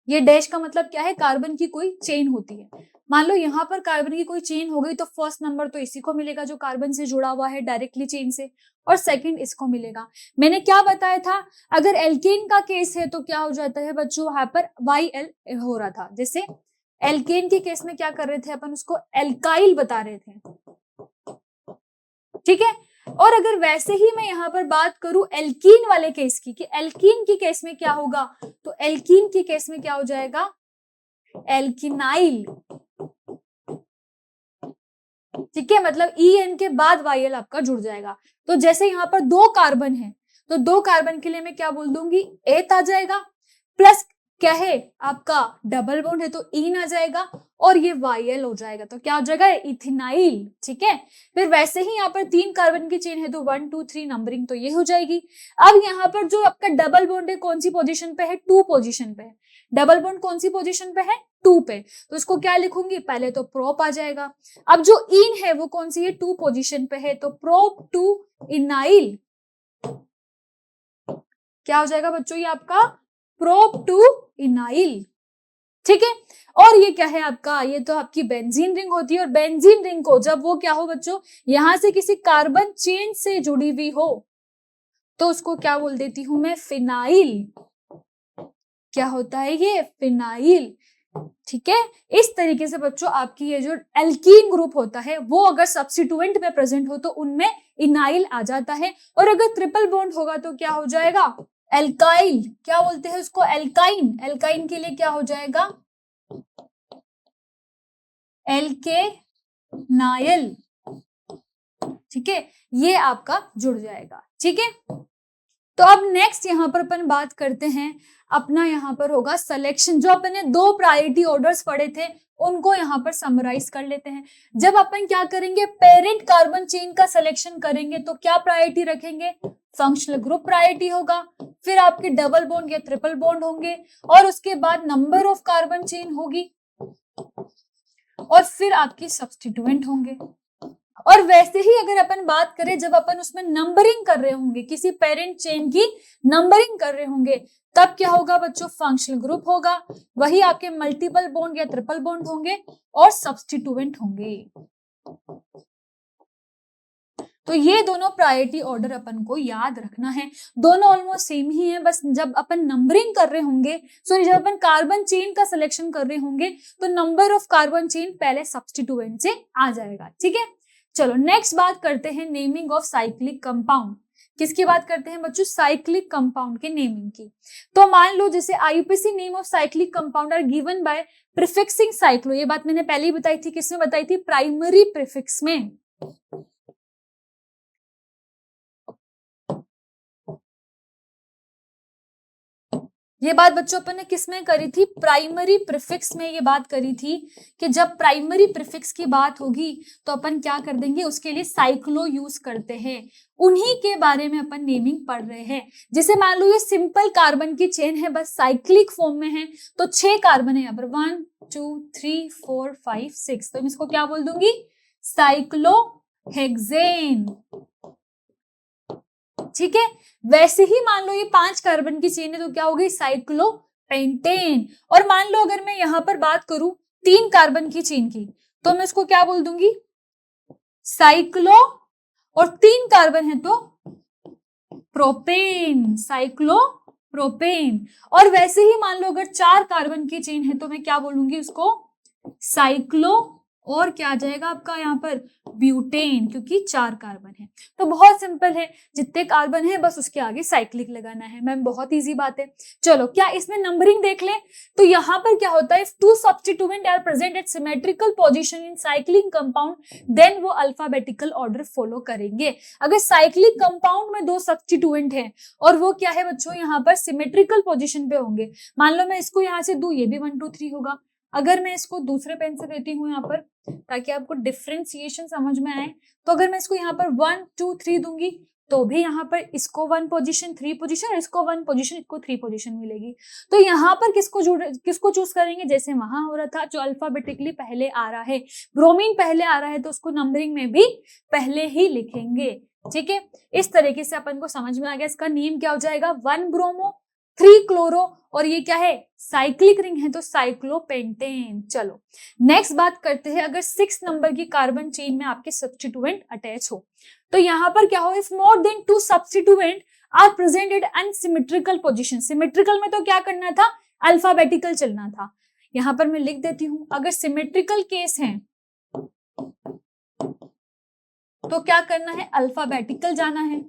ये डैश का मतलब क्या है, कार्बन की कोई चेन होती है, मान लो यहाँ पर कार्बन की कोई चेन हो गई तो फर्स्ट नंबर तो इसी को मिलेगा जो कार्बन से जुड़ा हुआ है डायरेक्टली चेन से, और सेकंड इसको मिलेगा। मैंने क्या बताया था, अगर एल्केन का केस है तो क्या हो जाता है बच्चों, यहाँ पर YL हो रहा था, जैसे एल्केन के केस में क्या कर रहे थे अपन, उसको एल्काइल बता रहे थे, ठीक है। और अगर वैसे ही मैं यहाँ पर बात करूं एल्कीन वाले केस की, कि एल्कीन की केस में क्या होगा, तो एल्कीन की केस में क्या हो जाएगा, एल्किनाइल। ठीक है, मतलब EN के बाद YL आपका जुड़ जाएगा। तो जैसे यहाँ पर 2 कार्बन है तो 2 कार्बन के लिए मैं क्या बोल दूंगी, एथ आ जाएगा, प्लस क्या है आपका डबल बॉन्ड है तो इन आ जाएगा और ये YL हो जाएगा, तो क्या हो जाएगा, इथेनाइल। ठीक है, फिर वैसे ही यहाँ पर 3 कार्बन की चेन है तो 1 2 3 नंबरिंग तो ये हो जाएगी। अब यहाँ पर जो आपका डबल बॉन्ड है कौन सी पोजीशन पे है, 2 पोजीशन पे है। डबल बॉन्ड कौन सी पोजीशन पे है, 2 पे, तो इसको क्या लिखूंगी, पहले तो प्रोप आ जाएगा। अब जो इन है वो कौन सी है, 2 पोजीशन पे है, तो प्रोप टू इनाइल क्या हो जाएगा बच्चों, ये आपका प्रोप टू इनाइल। ठीक है, और ये क्या है आपका, ये तो आपकी बेंजीन रिंग होती है, और बेंजीन रिंग को जब वो क्या हो बच्चों, यहां से किसी कार्बन चेन से जुड़ी हुई हो तो उसको क्या बोल देती हूं मैं, फिनाइल। क्या होता है ये, फिनाइल। ठीक है, इस तरीके से बच्चों आपकी ये जो एल्कीन ग्रुप होता है वो अगर सब्स्टिट्यूएंट में प्रेजेंट हो तो उनमें इनाइल आ जाता है, और अगर ट्रिपल बॉन्ड होगा तो क्या हो जाएगा, एल्काइल। क्या बोलते हैं उसको, एल्काइन। एल्काइन के लिए क्या हो जाएगा, एल्के नायल। ठीक है, ये आपका जुड़ जाएगा। ठीक है, तो अब नेक्स्ट यहां पर अपन बात करते हैं, अपना यहां पर होगा सिलेक्शन। जो अपन ने 2 प्रायोरिटी ऑर्डर्स पढ़े थे उनको यहां पर समराइज कर लेते हैं। जब अपन क्या करेंगे, पेरेंट कार्बन चेन का सिलेक्शन करेंगे तो क्या प्रायोरिटी रखेंगे, फंक्शनल ग्रुप प्रायोरिटी होगा, फिर आपके डबल बॉन्ड या ट्रिपल बॉन्ड होंगे, और उसके बाद नंबर ऑफ कार्बन चेन होगी, और फिर आपकी सब्स्टिट्यूएंट होंगे। और वैसे ही अगर अपन बात करें जब अपन उसमें नंबरिंग कर रहे होंगे, किसी पेरेंट चेन की नंबरिंग कर रहे होंगे, तब क्या होगा बच्चों, फंक्शनल ग्रुप होगा, वही आपके मल्टीपल बॉन्ड या ट्रिपल बॉन्ड होंगे और सब्स्टिट्यूएंट होंगे। तो ये दोनों प्रायोरिटी ऑर्डर अपन को याद रखना है, दोनों ऑलमोस्ट सेम ही है, बस जब अपन नंबरिंग कर रहे होंगे, सॉरी जब अपन कार्बन चेन का सिलेक्शन कर रहे होंगे तो नंबर ऑफ कार्बन चेन पहले सब्स्टिट्यूएंट से आ जाएगा। ठीक है, चलो नेक्स्ट बात करते हैं नेमिंग ऑफ साइक्लिक कंपाउंड। किसकी बात करते हैं बच्चों, साइक्लिक कंपाउंड के नेमिंग की। तो मान लो जैसे IUPAC name of cyclic compound are given by prefixing cyclo, ये बात मैंने पहले ही बताई थी, किसमें बताई थी, प्राइमरी प्रीफिक्स में। ये बात बच्चों अपन ने किसमें करी थी, प्राइमरी प्रीफिक्स में ये बात करी थी कि जब प्राइमरी प्रीफिक्स की बात होगी तो अपन क्या कर देंगे, उसके लिए साइक्लो यूज करते हैं, उन्हीं के बारे में अपन नेमिंग पढ़ रहे हैं। जैसे मान लो ये सिंपल कार्बन की चेन है, बस साइक्लिक फॉर्म में है, तो 6 कार्बन है यहाँ पर, 1 2 3 4 5 6, तो मैं इसको क्या बोल दूंगी, साइक्लोहेक्सेन। ठीक है, वैसे ही मान लो ये 5 कार्बन की चेन है तो क्या होगी, साइक्लोपेंटेन। और मान लो अगर मैं यहां पर बात करूं 3 कार्बन की चेन की, तो मैं इसको क्या बोल दूंगी, साइक्लो, और 3 कार्बन है तो प्रोपेन, साइक्लो प्रोपेन। और वैसे ही मान लो अगर 4 कार्बन की चेन है तो मैं क्या बोलूंगी उसको, साइक्लो, और क्या आ जाएगा आपका यहाँ पर, ब्यूटेन, क्योंकि 4 कार्बन है। तो बहुत सिंपल है, जितने कार्बन है बस उसके आगे साइक्लिक लगाना है मैम, बहुत इजी बात है। चलो क्या इसमें नंबरिंग देख लें, तो यहाँ पर क्या होता है, if 2 substituent are present at symmetrical position in cyclic compound then वो अल्फाबेटिकल ऑर्डर फॉलो करेंगे। अगर साइक्लिक कंपाउंड में 2 सब्स्टिट्यूएंट है और वो क्या है बच्चों, यहाँ पर सिमेट्रिकल पोजिशन पे होंगे, मान लो मैं इसको यहाँ से दूं, ये भी 1 2 3 होगा। अगर मैं इसको दूसरे पेन से देती हूँ यहाँ पर ताकि आपको डिफ्रेंसिएशन समझ में आए, तो अगर मैं इसको यहाँ पर 1 2 3 दूंगी तो भी यहाँ पर इसको 1 पोजीशन 3 पोजीशन, और इसको 1 पोजीशन, इसको 3 पोजीशन मिलेगी। तो यहाँ पर किसको चूज करेंगे, जैसे वहां हो रहा था जो अल्फाबेटिकली पहले आ रहा है, ब्रोमीन पहले आ रहा है तो उसको नंबरिंग में भी पहले ही लिखेंगे। ठीक है, इस तरीके से अपन को समझ में आ गया, इसका नेम क्या हो जाएगा, 1 ब्रोमो 3 क्लोरो, और ये क्या है, साइक्लिक रिंग है तो साइक्लोपेंटेन। चलो नेक्स्ट बात करते हैं, अगर 6 नंबर की कार्बन चेन में आपके सब्स्टिट्यूएंट अटैच हो तो यहाँ पर क्या हो, if more than 2 substituent are present at unsymmetrical position. Symmetrical में तो क्या करना था, अल्फाबेटिकल चलना था, यहाँ पर मैं लिख देती हूं, अगर सिमेट्रिकल केस है तो क्या करना है, अल्फाबेटिकल जाना है।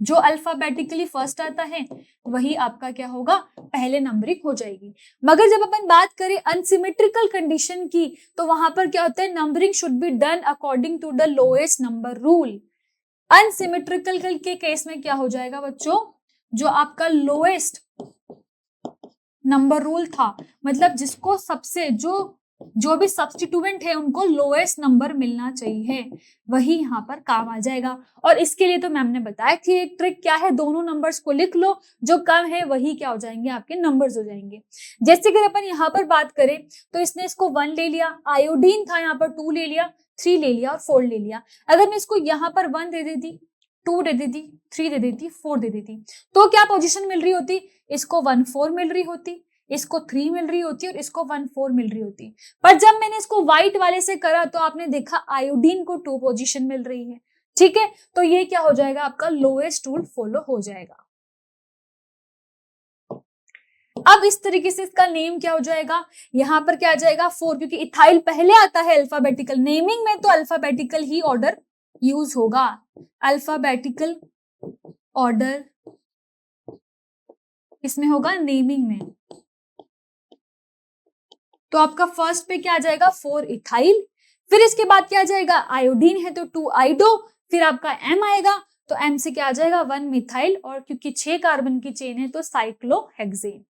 जो अल्फाबेटिकली फर्स्ट आता है वही आपका क्या होगा, पहले नंबरिंग हो जाएगी। मगर जब अपन बात करें अनसिमेट्रिकल कंडीशन की, तो वहां पर क्या होता है, numbering should be done according to the lowest number rule. Unsymmetrical के केस में क्या हो जाएगा बच्चों, जो आपका लोएस्ट नंबर रूल था, मतलब जिसको सबसे जो भी सब्स्टिट्यूएंट है उनको लोएस्ट नंबर मिलना चाहिए, वही यहाँ पर काम आ जाएगा। और इसके लिए तो मैम ने बताया कि एक ट्रिक क्या है, दोनों नंबर्स को लिख लो, जो कम है वही क्या हो जाएंगे, आपके नंबर्स हो जाएंगे। जैसे कि अपन यहाँ पर बात करें तो इसने इसको 1 ले लिया, आयोडीन था यहाँ पर 2 ले लिया, 3 ले लिया और 4 ले लिया। अगर मैं इसको यहाँ पर 1 दे देती, 2 दे देती, 3 दे देती, 4 दे देती, तो क्या पोजीशन मिल रही होती, इसको 1 4 मिल रही होती, इसको 3 मिल रही होती और इसको 1 4 मिल रही होती। पर जब मैंने इसको व्हाइट वाले से करा तो आपने देखा आयोडीन को 2 पोजीशन मिल रही है। ठीक है, तो ये क्या हो जाएगा, आपका लोएस्ट रूल फॉलो हो जाएगा। अब इस तरीके से इसका नेम क्या हो जाएगा, यहां पर क्या आ जाएगा 4, क्योंकि इथाइल पहले आता है अल्फाबेटिकल नेमिंग में, तो अल्फाबेटिकल ही ऑर्डर यूज होगा। अल्फाबेटिकल ऑर्डर इसमें होगा नेमिंग में। तो आपका फर्स्ट पे क्या आ जाएगा 4 इथाइल, फिर इसके बाद क्या आ जाएगा, आयोडीन है तो 2 आइडो, फिर आपका एम आएगा, तो एम से क्या आ जाएगा 1 मिथाइल, और क्योंकि 6 कार्बन की चेन है तो साइक्लोहेक्सेन।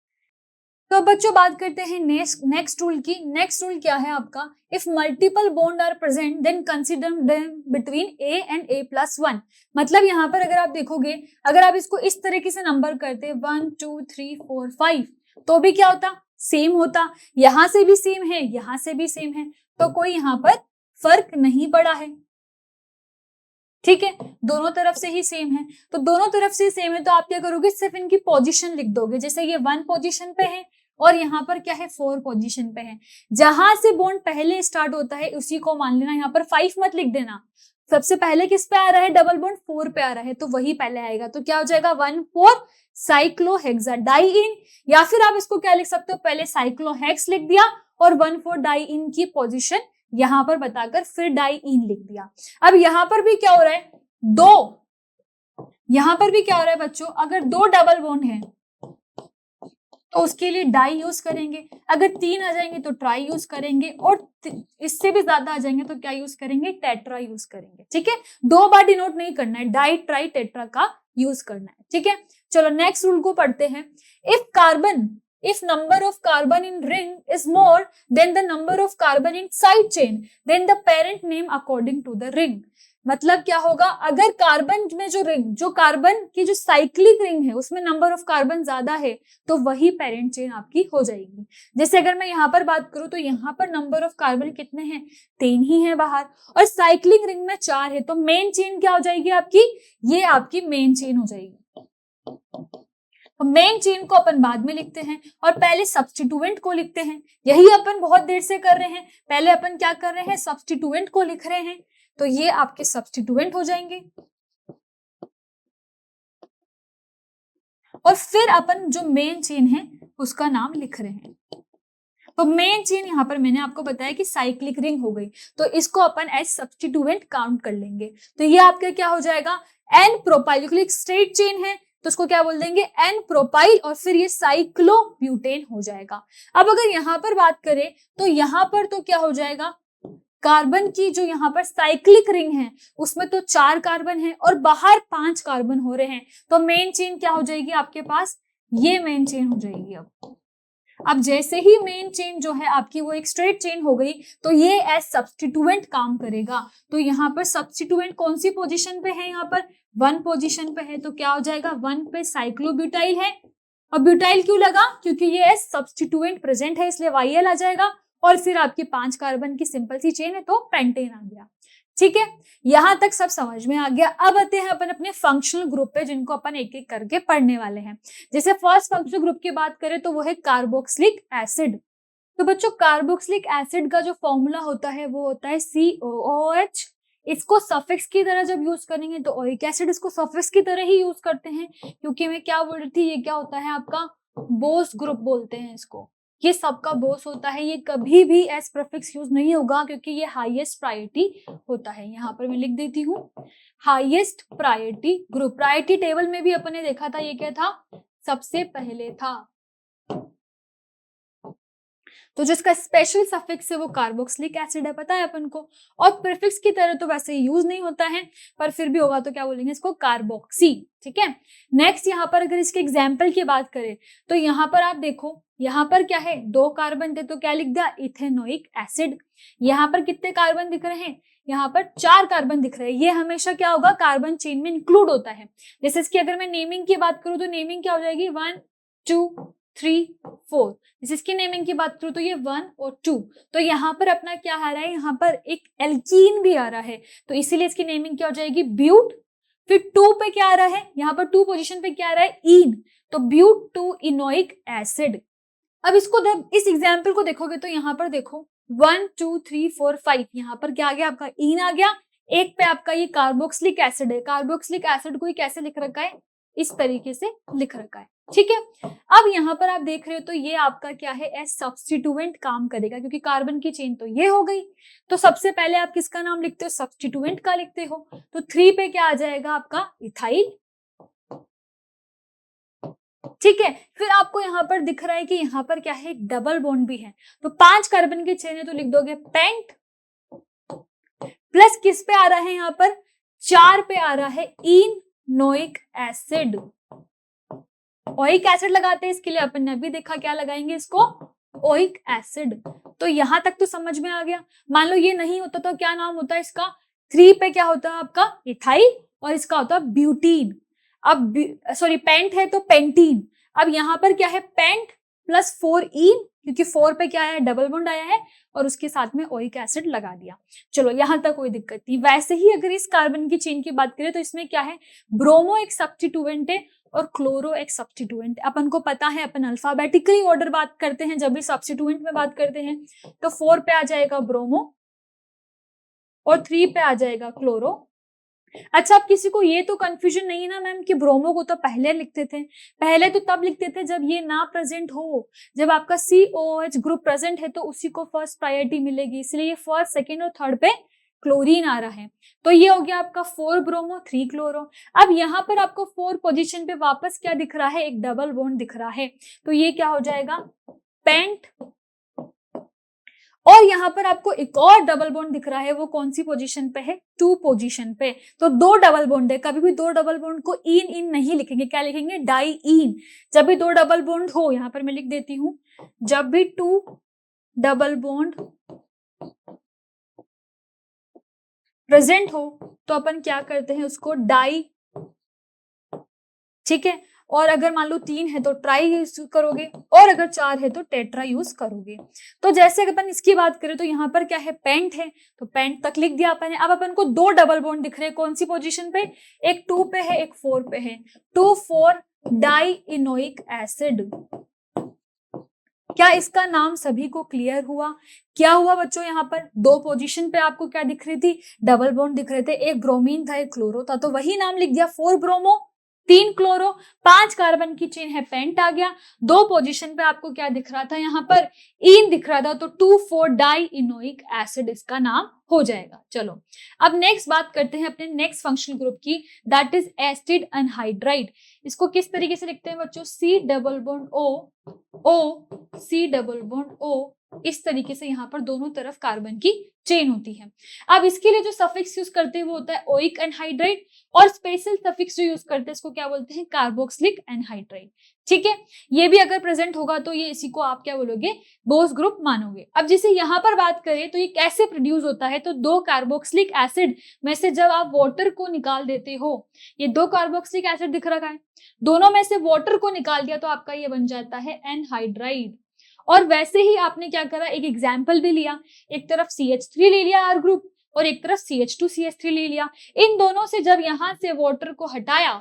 तो बच्चों बात करते हैं नेक्स्ट रूल की। नेक्स्ट रूल क्या है आपका, if multiple bond are present then consider them between A and A+1। मतलब यहाँ पर अगर आप देखोगे, अगर आप इसको इस तरीके से नंबर करते 1 2 3 4 5, तो भी क्या होता, सेम होता, यहां से भी सेम है, यहां से भी सेम है, तो कोई यहाँ पर फर्क नहीं पड़ा है। ठीक है, दोनों तरफ से ही सेम है, तो दोनों तरफ से सेम है तो आप क्या करोगे, सिर्फ इनकी पोजीशन लिख दोगे। जैसे ये 1 पोजीशन पे है और यहाँ पर क्या है 4 पोजीशन पे है, जहां से बॉन्ड पहले स्टार्ट होता है उसी को मान लेना, यहाँ पर 5 मत लिख देना। सबसे पहले किस पे आ रहा है, डबल बॉन्ड 4 पे आ रहा है, तो वही पहले आएगा, तो क्या हो जाएगा 1 4 साइक्लोहेक्साडाइइन, या फिर आप इसको क्या लिख सकते हो, पहले साइक्लोहेक्स लिख दिया और 1 4 डाइइन की पोजीशन यहां पर बताकर फिर डाइइन लिख दिया। अब यहां पर भी क्या हो रहा है, यहां पर भी क्या हो रहा है बच्चों, अगर 2 डबल बॉन्ड है तो उसके लिए डाई यूज करेंगे, अगर 3 आ जाएंगे तो ट्राई यूज करेंगे, और इससे भी ज्यादा आ जाएंगे तो क्या यूज करेंगे, टेट्रा यूज करेंगे। ठीक है, 2 बार डिनोट नहीं करना है, डाई ट्राई टेट्रा का यूज करना है। ठीक है, चलो नेक्स्ट रूल को पढ़ते हैं। if number of carbon in ring is more than the number of carbon in side chain, then the parent name according to the ring। मतलब क्या होगा, अगर कार्बन में जो कार्बन की जो साइक्लिक रिंग है उसमें नंबर ऑफ कार्बन ज्यादा है तो वही पेरेंट चेन आपकी हो जाएगी। जैसे अगर मैं यहाँ पर बात करूं तो यहाँ पर नंबर ऑफ कार्बन कितने हैं, 3 ही है बाहर, और साइक्लिक रिंग में 4 है, तो मेन चेन क्या हो जाएगी आपकी, ये आपकी मेन चेन हो जाएगी। मेन चेन को अपन बाद में लिखते हैं और पहले सब्स्टिट्यूएंट को लिखते हैं, यही अपन बहुत देर से कर रहे हैं। पहले अपन क्या कर रहे हैं, सब्स्टिट्यूएंट को लिख रहे हैं, तो ये आपके सब्स्टिट्यूएंट हो जाएंगे, और फिर अपन जो मेन चेन है उसका नाम लिख रहे हैं। तो मेन चेन यहाँ पर मैंने आपको बताया कि साइक्लिक रिंग हो गई, तो इसको अपन एज सब्स्टिट्यूएंट काउंट कर लेंगे, तो ये आपका क्या हो जाएगा, एन प्रोपाइल, क्योंकि स्ट्रेट चेन है तो उसको क्या बोल देंगे, एन प्रोपाइल, और फिर ये साइक्लोब्यूटेन हो जाएगा। अब अगर यहाँ पर बात करें तो यहाँ पर तो क्या हो जाएगा, कार्बन की जो यहाँ पर साइक्लिक रिंग है उसमें तो 4 कार्बन है और बाहर 5 कार्बन हो रहे हैं, तो मेन चेन क्या हो जाएगी आपके पास, ये मेन चेन हो जाएगी। अब जैसे ही मेन चेन जो है आपकी वो एक स्ट्रेट चेन हो गई, तो ये एज सब्स्टिट्यूएंट काम करेगा। तो यहाँ पर सब्स्टिट्यूएंट कौन सी पोजीशन पे है, यहाँ पर 1 पोजीशन पे है, तो क्या हो जाएगा 1 पे साइक्लोब्यूटाइल है, और ब्यूटाइल क्यों लगा, क्योंकि ये एज सब्स्टिट्यूएंट प्रेजेंट है इसलिए YL आ जाएगा, और फिर आपकी 5 कार्बन की सिंपल सी चेन है तो पेंटेन आ गया। ठीक है, यहां तक सब समझ में आ गया। अब आते हैं अपन अपने फंक्शनल ग्रुप पे, जिनको अपन एक एक करके पढ़ने वाले हैं। जैसे फर्स्ट फंक्शनल ग्रुप की बात करें तो वो है कार्बोक्सिलिक एसिड। तो बच्चों कार्बोक्सिलिक एसिड का जो फॉर्मूला होता है वो होता है COOH। इसको सफिक्स की तरह जब यूज करेंगे तो ओइक एसिड, इसको सफिक्स की तरह ही यूज करते हैं, क्योंकि मैं क्या बोल रही थी, ये क्या होता है आपका बोस ग्रुप बोलते हैं इसको, ये सबका बॉस होता है, ये कभी भी एस प्रीफिक्स यूज नहीं होगा क्योंकि ये हाईएस्ट प्रायोरिटी होता है। यहाँ पर मैं लिख देती हूँ highest priority group. Priority table में भी अपन ने देखा था ये क्या था, सबसे पहले था। तो जिसका स्पेशल सफिक्स है वो कार्बोक्सिलिक एसिड है, पता है अपन को। और प्रीफिक्स की तरह तो वैसे यूज नहीं होता है, पर फिर भी होगा तो क्या बोलेंगे इसको, कार्बोक्सी। ठीक है। नेक्स्ट यहाँ पर अगर इसके एग्जाम्पल की बात करें तो यहाँ पर आप देखो, यहाँ पर क्या है, 2 कार्बन थे तो क्या लिख दिया, इथेनोइक एसिड। यहाँ पर कितने कार्बन दिख रहे हैं, यहाँ पर 4 कार्बन दिख रहे हैं। ये हमेशा क्या होगा, कार्बन चेन में इंक्लूड होता है। जैसे इसकी अगर मैं नेमिंग की बात करूं तो नेमिंग क्या हो जाएगी, 1 2 3 4। इसकी नेमिंग की बात करूं तो ये 1 और 2। तो यहाँ पर अपना क्या आ रहा है, यहाँ पर एक एल्कीन भी आ रहा है, तो इसीलिए इसकी नेमिंग क्या हो जाएगी, ब्यूट। फिर 2 पे क्या आ रहा है, यहाँ पर 2 पोजीशन पे क्या आ रहा है, ईन, तो ब्यूट 2 इनोइक एसिड। अब इसको जब इस एग्जाम्पल को देखोगे तो यहाँ पर देखो 1 2 3 4 5, यहाँ पर क्या आ गया आपका, ईन आ गया। एक पे आपका ये कार्बोक्सिलिक एसिड है। कार्बोक्सिलिक एसिड को कैसे लिख रखा है, इस तरीके से लिख रखा है। ठीक है। अब यहाँ पर आप देख रहे हो तो ये आपका क्या है, एस सब्स्टिट्यूएंट काम करेगा क्योंकि कार्बन की चेन तो ये हो गई। तो सबसे पहले आप किसका नाम लिखते हो, सब्स्टिट्यूएंट का लिखते हो। तो 3 पे क्या आ जाएगा आपका, इथाइल। ठीक है। फिर आपको यहाँ पर दिख रहा है कि यहाँ पर क्या है, एक डबल बॉन्ड भी है। तो 5 कार्बन की चेन है तो लिख दोगे पेंट। प्लस किस पे आ रहा है, यहाँ पर 4 पे आ रहा है इनोइक एसिड। ओइक एसिड लगाते हैं इसके लिए, अपन ने अभी देखा क्या लगाएंगे इसको, ओइक एसिड। तो यहां तक तो समझ में आ गया। मान लो ये नहीं होता तो क्या नाम होता है इसका, 3 पे क्या होता है आपका, इथाइल, और इसका होता है ब्यूटीन। अब सॉरी पेंट है तो पेंटीन। अब यहाँ पर क्या है, पेंट प्लस 4 ईन, क्योंकि 4 पे क्या है, डबल बॉन्ड आया है, और उसके साथ में ओइक एसिड लगा दिया। चलो यहां तक कोई दिक्कत नहीं। वैसे ही अगर इस कार्बन की चेन की बात करें तो इसमें क्या है, ब्रोमो एक सब्स्टिट्यूएंट है और क्लोरो एक सब्स्टिट्यूएंट। अपन को पता है अपन अल्फाबेटिकली ऑर्डर बात करते हैं जब भी सब्स्टिट्यूएंट में बात करते हैं। तो 4 पे आ जाएगा ब्रोमो और 3 पे आ जाएगा क्लोरो। अच्छा, अब किसी को ये तो कंफ्यूजन नहीं है ना मैम कि ब्रोमो को तो पहले लिखते थे, पहले तो तब लिखते थे जब ये ना प्रेजेंट हो। जब आपका COOH ग्रुप प्रेजेंट है तो उसी को फर्स्ट प्रायोरिटी मिलेगी, इसलिए फर्स्ट सेकेंड और थर्ड पे क्लोरीन आ रहा है। तो ये हो गया आपका 4 ब्रोमो 3 क्लोरो। अब यहाँ पर आपको 4 पोजीशन पे वापस क्या दिख रहा है, एक डबल बॉन्ड दिख रहा है, तो ये क्या हो जाएगा, पेंट। और यहाँ पर आपको एक और डबल बॉन्ड दिख रहा है, वो कौन सी पोजीशन पे है, 2 पोजीशन पे। तो 2 डबल बॉन्ड है, कभी भी 2 डबल बॉन्ड को इन इन नहीं लिखेंगे, क्या लिखेंगे, डाई इन। जब भी 2 डबल बॉन्ड हो, यहाँ पर मैं लिख देती हूँ, जब भी 2 डबल बॉन्ड प्रेजेंट हो तो अपन क्या करते हैं, उसको डाई। ठीक है। और अगर मान लो 3 है तो ट्राई यूज करोगे, और अगर 4 है तो टेट्रा यूज करोगे। तो जैसे अगर अपन इसकी बात करें तो यहाँ पर क्या है, पेंट है, तो पेंट तक लिख दिया अपन ने। अब अपन को 2 डबल बॉन्ड दिख रहे हैं, कौन सी पोजीशन पे, एक 2 पे है एक 4 पे है, 2,4 डाई इनोइक एसिड। क्या इसका नाम सभी को क्लियर हुआ। क्या हुआ बच्चों, यहाँ पर 2 पोजीशन पे आपको क्या दिख रही थी, डबल बॉन्ड दिख रहे थे, एक ब्रोमीन था एक क्लोरो था, तो वही नाम लिख दिया, 4 ब्रोमो 3 क्लोरो, 5 कार्बन की चेन है, पेंट आ गया। 2 पोजीशन पे आपको क्या दिख रहा था, यहाँ पर इन दिख रहा था, तो 2,4 डाई इनोइक एसिड इसका नाम हो जाएगा। चलो अब नेक्स्ट बात करते हैं अपने नेक्स्ट फंक्शनल ग्रुप की, दैट इज एसिड अनहाइड्राइड। इसको किस तरीके से लिखते हैं बच्चों, C double bond O C double bond O, इस तरीके से यहाँ पर दोनों तरफ कार्बन की चेन होती है। अब इसके लिए जो सफिक्स यूज करते हैं वो होता है ओइक एनहाइड्राइड, और स्पेशल सफिक्स जो यूज करते हैं इसको क्या बोलते हैं, कार्बोक्सिलिक एनहाइड्राइड। ठीक है। ये भी अगर प्रेजेंट होगा तो ये इसी को आप क्या बोलोगे, बोस ग्रुप मानोगे। अब जैसे यहाँ पर बात करें तो ये कैसे प्रोड्यूस होता है, तो 2 कार्बोक्सिलिक एसिड में से जब आप वाटर को निकाल देते हो, ये 2 कार्बोक्सिलिक एसिड दिख रखा है, दोनों में से वाटर को निकाल दिया तो आपका ये बन जाता है एनहाइड्राइड। और वैसे ही आपने क्या करा, एक एग्जाम्पल भी लिया, एक तरफ CH3 ले लिया R ग्रुप और एक तरफ CH2CH3 ले लिया। इन दोनों से जब यहां से वाटर को हटाया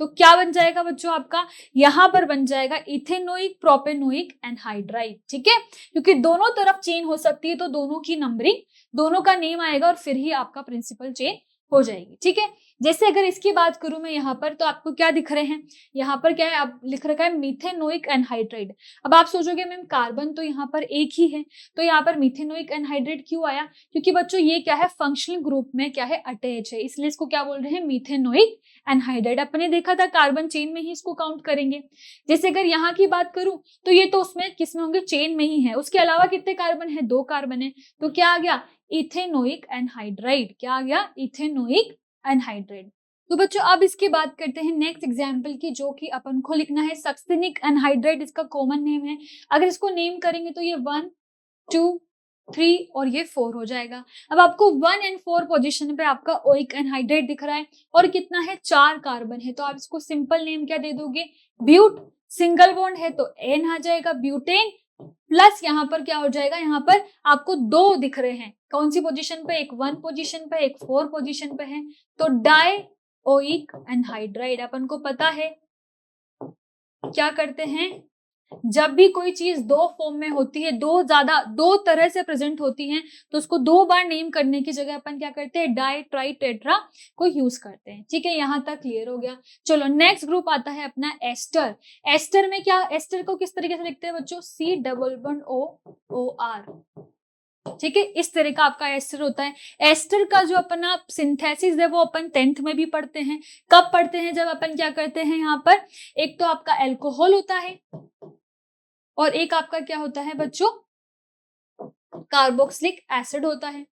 तो क्या बन जाएगा बच्चों आपका, यहां पर बन जाएगा इथेनोइक प्रोपेनोइक एनहाइड्राइड। ठीक है। क्योंकि दोनों तरफ चेन हो सकती है तो दोनों की नंबरिंग, दोनों का नेम आएगा और फिर ही आपका प्रिंसिपल चेन हो जाएगी। ठीक है। जैसे अगर इसकी बात करूं मैं यहाँ पर, तो आपको क्या दिख रहे हैं, यहाँ पर क्या है, आप लिख रखा है मीथेनोइक एनहाइड्राइड। अब आप सोचोगे मैम कार्बन तो यहाँ पर एक ही है, तो यहाँ पर मीथेनोइक एनहाइड्राइड क्यों आया? क्योंकि बच्चों ये क्या है, फंक्शनल ग्रुप में क्या है, अटैच है, इसलिए इसको क्या बोल रहे हैं, मीथेनोइक एनहाइड्राइड। अपने देखा था कार्बन चेन में ही इसको काउंट करेंगे। जैसे अगर यहाँ की बात करूं तो ये तो उसमें किस में होंगे, चेन में ही है। उसके अलावा कितने कार्बन है, 2 कार्बन है, तो क्या आ गया, इथेनोइक एनहाइड्राइड। क्या आ गया, इथेनोइक एनहाइड्राइड। तो बच्चों अब इसकी बात करते हैं नेक्स्ट एग्जांपल की, जो कि अपन को लिखना है सक्सिनिक एनहाइड्राइड, इसका कॉमन नेम है। अगर इसको नेम करेंगे तो ये 1 2 3 और ये 4 हो जाएगा। अब आपको 1 और 4 पोजीशन पे आपका ओइक एनहाइड्राइड दिख रहा है और कितना है, 4 कार्बन है, तो आप इसको सिंपल नेम क्या दे दोगे, ब्यूट। सिंगल बॉन्ड है तो एन आ जाएगा, ब्यूटेन। प्लस यहाँ पर क्या हो जाएगा, यहाँ पर आपको 2 दिख रहे हैं, कौन सी पोजीशन पे, एक 1 पोजीशन पे, एक 4 पोजीशन पे है, तो डाई ओइक एनहाइड्राइड। अपन को पता है क्या करते हैं, जब भी कोई चीज 2 फॉर्म में होती है, 2 तरह से प्रेजेंट होती है, तो उसको 2 बार नेम करने की जगह अपन क्या करते हैं, डाई ट्राई टेट्रा को यूज करते हैं। ठीक है, यहां तक क्लियर हो गया। चलो नेक्स्ट ग्रुप आता है अपना एस्टर। एस्टर में क्या, एस्टर को किस तरीके से लिखते हैं बच्चों, C double bond O R। ठीक है, इस तरह का आपका एस्टर होता है। एस्टर का जो अपना सिंथेसिस है वो अपन 10th में भी पढ़ते हैं। कब पढ़ते हैं, जब अपन क्या करते हैं, यहाँ पर एक तो आपका एल्कोहल होता है और एक आपका क्या होता है बच्चों, कार्बोक्सिलिक एसिड होता है।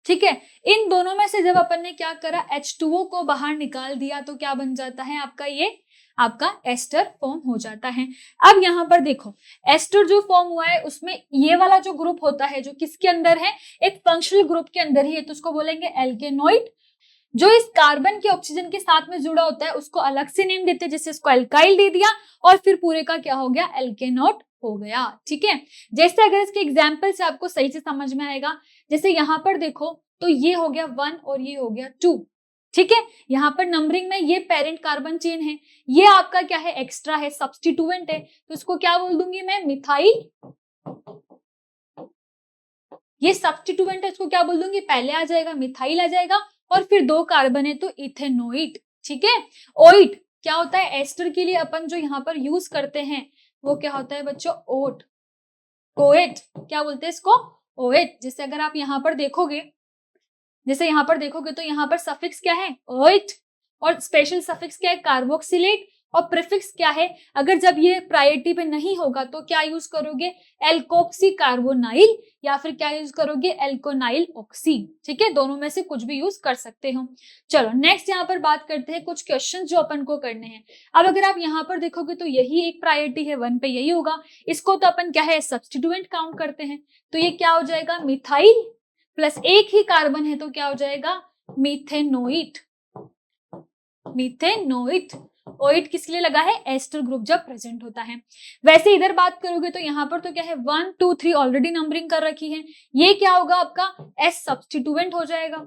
ठीक है, इन दोनों में से जब अपन ने क्या करा, H2O को बाहर निकाल दिया, तो क्या बन जाता है आपका, ये आपका एस्टर फॉर्म हो जाता है। अब यहाँ पर देखो, एस्टर जो फॉर्म हुआ है उसमें ये वाला जो ग्रुप होता है, जो किसके अंदर है, एक फंक्शनल ग्रुप के अंदर ही है, तो उसको बोलेंगे एल्केनोइड। जो इस कार्बन के ऑक्सीजन के साथ में जुड़ा होता है उसको अलग से नेम देते हैं, जैसे इसको एल्काइल दे दिया और फिर पूरे का क्या हो गया, एल्केनोट हो गया। ठीक है, जैसे अगर इसके एग्जाम्पल से आपको सही से समझ में आएगा, जैसे यहाँ पर देखो तो ये हो गया 1 और ये हो गया 2। ठीक है, यहाँ पर नंबरिंग में ये पेरेंट कार्बन चेन है, ये आपका क्या है, एक्स्ट्रा है, सब्स्टिट्यूएंट है, तो इसको क्या बोल दूंगी मैं, मिथाइल। ये सब्स्टिट्यूएंट है, इसको क्या बोल दूंगी, पहले आ जाएगा मिथाइल आ जाएगा और फिर 2 कार्बन है तो इथेनोइट। ठीक है, ओइट क्या होता है, एस्टर के लिए अपन जो यहाँ पर यूज करते हैं वो क्या होता है बच्चों, ओट, ओएट, क्या बोलते हैं इसको, ओएट। जैसे अगर आप यहाँ पर देखोगे, जैसे यहाँ पर देखोगे तो यहाँ पर सफिक्स क्या है, ओइट, और स्पेशल सफिक्स क्या है, कार्बोक्सिलेट, और प्रीफिक्स क्या है, अगर जब ये प्रायोरिटी पे नहीं होगा तो क्या यूज करोगे, एल्कोक्सी कार्बोनाइल, या फिर क्या यूज करोगे, एल्कोनाइल ऑक्सी। ठीक है, दोनों में से कुछ भी यूज कर सकते हो। चलो नेक्स्ट यहाँ पर बात करते हैं कुछ क्वेश्चन जो अपन को करने हैं। अब अगर आप यहाँ पर देखोगे तो यही एक प्रायोरिटी है, 1 पे यही होगा, इसको तो अपन क्या है, सब्स्टिट्यूएंट काउंट करते हैं, तो ये क्या हो जाएगा, मिथाइल प्लस एक ही कार्बन है तो क्या हो जाएगा, मीथेनोइट। मीथेनोइट, ओइट किस लिए लगा है, एस्टर ग्रुप जब प्रेजेंट होता है। वैसे इधर बात करोगे तो यहाँ पर तो क्या है, 1 2 3 ऑलरेडी नंबरिंग कर रखी है, ये क्या होगा आपका, एस सब्स्टिट्यूएंट हो जाएगा।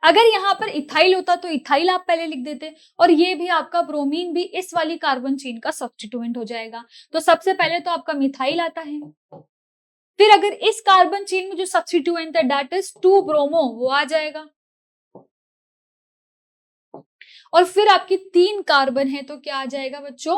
अगर यहाँ पर इथाइल होता तो इथाइल आप पहले लिख देते, और ये भी आपका ब्रोमीन भी इस वाली कार्बन चेन का सब्स्टिट्यूएंट हो जाएगा। तो सबसे पहले तो आपका मिथाइल आता है, फिर अगर इस कार्बन चेन में जो सब्स्टिट्यूएंट है दैट इज 2 ब्रोमो, वो आ जाएगा, और फिर आपकी 3 कार्बन है तो क्या आ जाएगा बच्चों,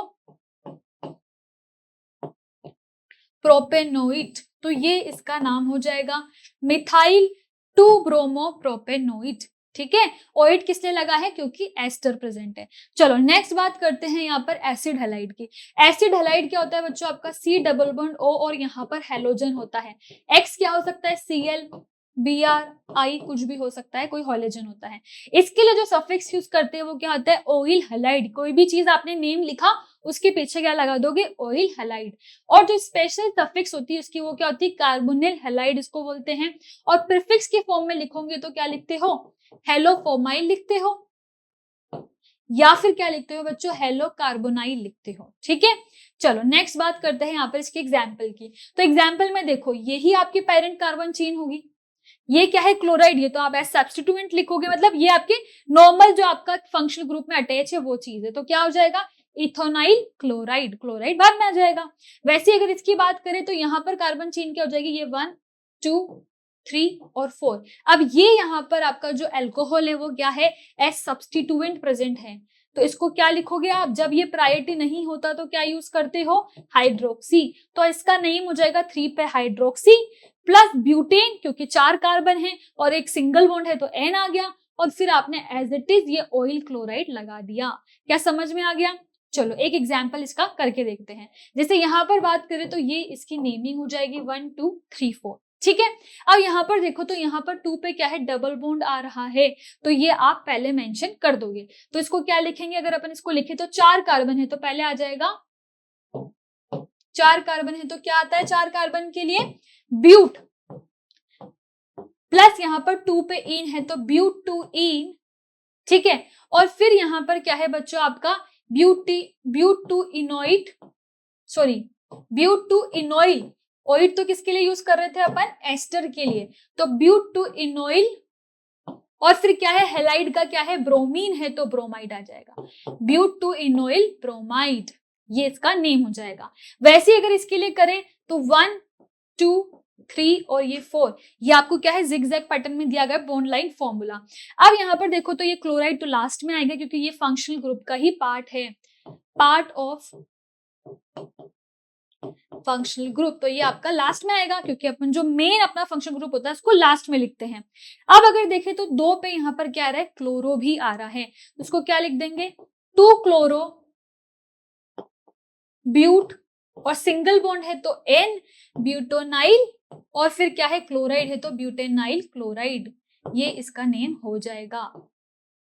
प्रोपेनोइट। तो ये इसका नाम हो जाएगा मिथाइल 2 ब्रोमो प्रोपेनोइट। ठीक है, ओइट किस लिए लगा है, क्योंकि एस्टर प्रेजेंट है। चलो नेक्स्ट बात करते हैं यहाँ पर एसिड हैलाइड की। एसिड हैलाइड क्या होता है बच्चों, आपका C डबल बॉन्ड O और यहाँ पर हेलोजन होता है। X क्या हो सकता है, Cl, Br, I कुछ भी हो सकता है, कोई हॉलोजन होता है। इसके लिए जो सफिक्स यूज करते हैं वो क्या होता है, ऑयल हैलाइड। कोई भी चीज आपने नेम लिखा उसके पीछे क्या लगा दोगे, ऑयल हैलाइड। और जो स्पेशल सफिक्स होती है उसकी वो क्या होती है, कार्बोनिल हैलाइड इसको बोलते हैं। और प्रीफिक्स के फॉर्म में लिखोगे तो क्या लिखते हो, हेलोफोमाइल लिखते हो, या फिर क्या लिखते हो बच्चों, हेलो कार्बोनाइल लिखते हो। ठीक है, चलो नेक्स्ट बात करते हैं यहाँ पर इसके एग्जाम्पल की। तो एग्जाम्पल में देखो, यही आपकी पेरेंट कार्बन चेन होगी, ये क्या है, क्लोराइड, ये तो आप एज सब्स्टिट्यूएंट लिखोगे, मतलब ये आपके नॉर्मल जो आपका फंक्शनल ग्रुप में अटैच है वो चीज है, तो क्या हो जाएगा, इथोनाइल क्लोराइड, क्लोराइड बाद में आ जाएगा। वैसे अगर इसकी बात करें तो यहाँ पर कार्बन चेन क्या हो जाएगी, ये 1 2 3 और 4। अब ये यहाँ पर आपका जो एल्कोहल है वो क्या है, एस सब्स्टिट्यूएंट प्रेजेंट है। तो इसको क्या लिखोगे आप, जब ये प्रायोरिटी नहीं होता तो क्या यूज करते हो, हाइड्रोक्सी। तो इसका नेम हो जाएगा 3 पे हाइड्रोक्सी प्लस ब्यूटेन, क्योंकि 4 कार्बन है और एक सिंगल बॉन्ड है तो एन आ गया, और फिर आपने एज इट इज ये ऑयल क्लोराइड लगा दिया। क्या समझ में आ गया? चलो एक एग्जाम्पल इसका करके देखते हैं। जैसे यहाँ पर बात करें तो ये इसकी नेमिंग हो जाएगी 1 2 3 4, ठीक है। अब यहाँ पर देखो तो यहाँ पर 2 पे क्या है, डबल बॉन्ड आ रहा है, तो ये आप पहले मेंशन कर दोगे। तो इसको क्या लिखेंगे, अगर अपन इसको लिखे तो 4 कार्बन है तो पहले आ जाएगा 4 कार्बन है तो क्या आता है 4 कार्बन के लिए, ब्यूट, प्लस यहाँ पर 2 पे इन है तो ब्यूट टू इन, ठीक है। और फिर यहाँ पर क्या है बच्चों आपका but two enoate, sorry but two enoyl, oyl तो किसके लिए यूज कर रहे थे अपन, एस्टर के लिए, तो ब्यूट टू इनोइल, और फिर क्या है हेलाइड का क्या है, ब्रोमीन है तो ब्रोमाइड आ जाएगा, ब्यूट टू इनोइल ब्रोमाइड, ये इसका नेम हो जाएगा। वैसे अगर इसके लिए करें तो 1 2 3 और ये 4, ये आपको क्या है जिगजैग पैटर्न में दिया गया बॉन्ड लाइन फॉर्मूला। अब यहाँ पर देखो तो ये क्लोराइड तो लास्ट में आएगा क्योंकि ये फंक्शनल ग्रुप का ही पार्ट है, पार्ट ऑफ फंक्शनल ग्रुप, तो ये आपका लास्ट में आएगा क्योंकि अपन जो मेन अपना फंक्शनल ग्रुप होता है उसको लास्ट में लिखते हैं। अब अगर देखें तो 2 पे यहाँ पर क्या आ रहा है, क्लोरो भी आ रहा है, उसको क्या लिख देंगे, 2 क्लोरो ब्यूट, और सिंगल बॉन्ड है तो एन ब्यूटोनाइल, और फिर क्या है क्लोराइड है तो ब्यूटेनाइल क्लोराइड, ये इसका नेम हो जाएगा।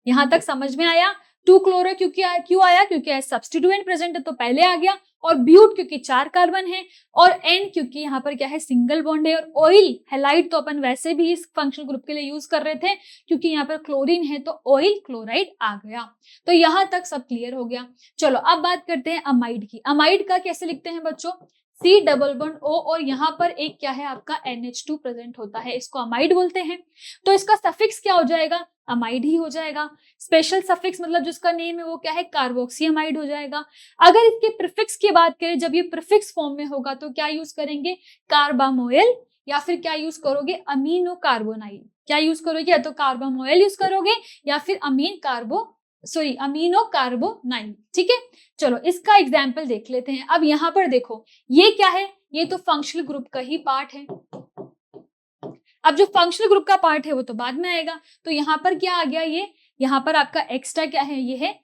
यहां तक समझ में आया? 2 क्लोरो क्योंकि क्यों आया, क्योंकि एज सब्स्टिट्यूएंट प्रेजेंट है तो पहले आ गया, और ब्यूट क्योंकि 4 कार्बन है, और एन क्योंकि यहाँ पर क्या है सिंगल बॉन्ड है, और ऑयल हेलाइड तो अपन वैसे भी इस फंक्शनल ग्रुप के लिए यूज कर रहे थे क्योंकि यहाँ पर क्लोरीन है तो ऑयल क्लोराइड आ गया। तो यहां तक सब क्लियर हो गया। चलो अब बात करते हैं अमाइड की। अमाइड का कैसे लिखते हैं बच्चों, C डबल बॉन्ड O, और यहाँ पर एक क्या है आपका NH2 प्रेजेंट होता है, इसको अमाइड बोलते हैं। तो इसका सफिक्स क्या हो जाएगा, अमाइड ही हो जाएगा। स्पेशल सफिक्स मतलब जिसका नेम है वो क्या है, कार्बोक्सी अमाइड हो जाएगा। अगर इसके प्रीफिक्स की बात करें, जब ये प्रीफिक्स फॉर्म में होगा तो क्या यूज करेंगे, कार्बामोइल, या फिर क्या यूज करोगे, अमीनो कार्बोनाइल। क्या यूज करोगे, या तो कार्बामोइल यूज करोगे या फिर अमीनो कार्बोनाइल, ठीक है। चलो इसका एग्जाम्पल देख लेते हैं। अब यहाँ पर देखो ये क्या है, ये तो फंक्शनल ग्रुप का ही पार्ट है। अब जो फंक्शनल ग्रुप का पार्ट है वो तो बाद में आएगा, तो यहाँ पर क्या आ गया, ये यहाँ पर आपका एक्स्ट्रा क्या है, ये है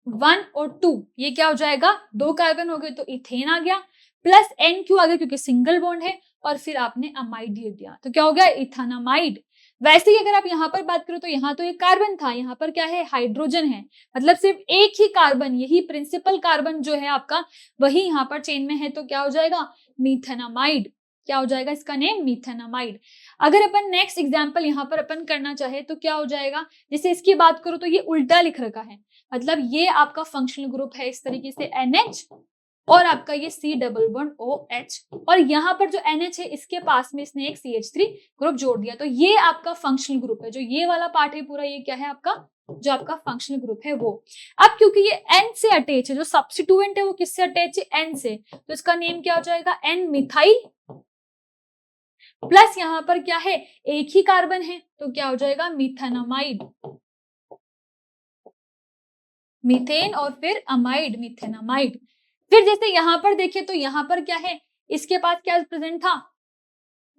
1 और 2, ये क्या हो जाएगा, 2 कार्बन हो गए तो इथेन आ गया, प्लस एन क्यों आ गया, क्योंकि सिंगल बॉन्ड है, और फिर आपने अमाइड दे दिया तो क्या हो गया, इथानामाइड। वैसे ही अगर आप यहाँ पर बात करो तो यहाँ तो एक कार्बन था, यहाँ पर क्या है, हाइड्रोजन है, मतलब सिर्फ एक ही कार्बन, यही प्रिंसिपल कार्बन जो है आपका वही यहाँ पर चेन में है, तो क्या हो जाएगा, मीथेनामाइड। क्या हो जाएगा इसका नेम, मीथेनामाइड। अगर अपन नेक्स्ट एग्जाम्पल यहाँ पर अपन करना चाहे तो क्या हो जाएगा, जैसे इसकी बात करो तो ये उल्टा लिख रखा है, मतलब ये आपका फंक्शनल ग्रुप है इस तरीके से NH, और आपका ये C डबल बॉन्ड OH, और यहाँ पर जो NH है इसके पास में इसने एक CH3 ग्रुप जोड़ दिया, तो ये आपका फंक्शनल ग्रुप है। जो ये वाला पार्ट है पूरा, ये क्या है आपका, जो आपका फंक्शनल ग्रुप है वो। अब क्योंकि ये N से अटैच है, जो सब्स्टिट्यूएंट है वो किससे अटैच है, N से, तो इसका नेम क्या हो जाएगा, N मिथाइल, प्लस यहाँ पर क्या है, एक ही कार्बन है तो क्या हो जाएगा, मिथेनामाइड, मीथेन और फिर अमाइड, मिथेनामाइड। फिर जैसे यहाँ पर देखें तो यहाँ पर क्या है, इसके पास क्या प्रेजेंट था,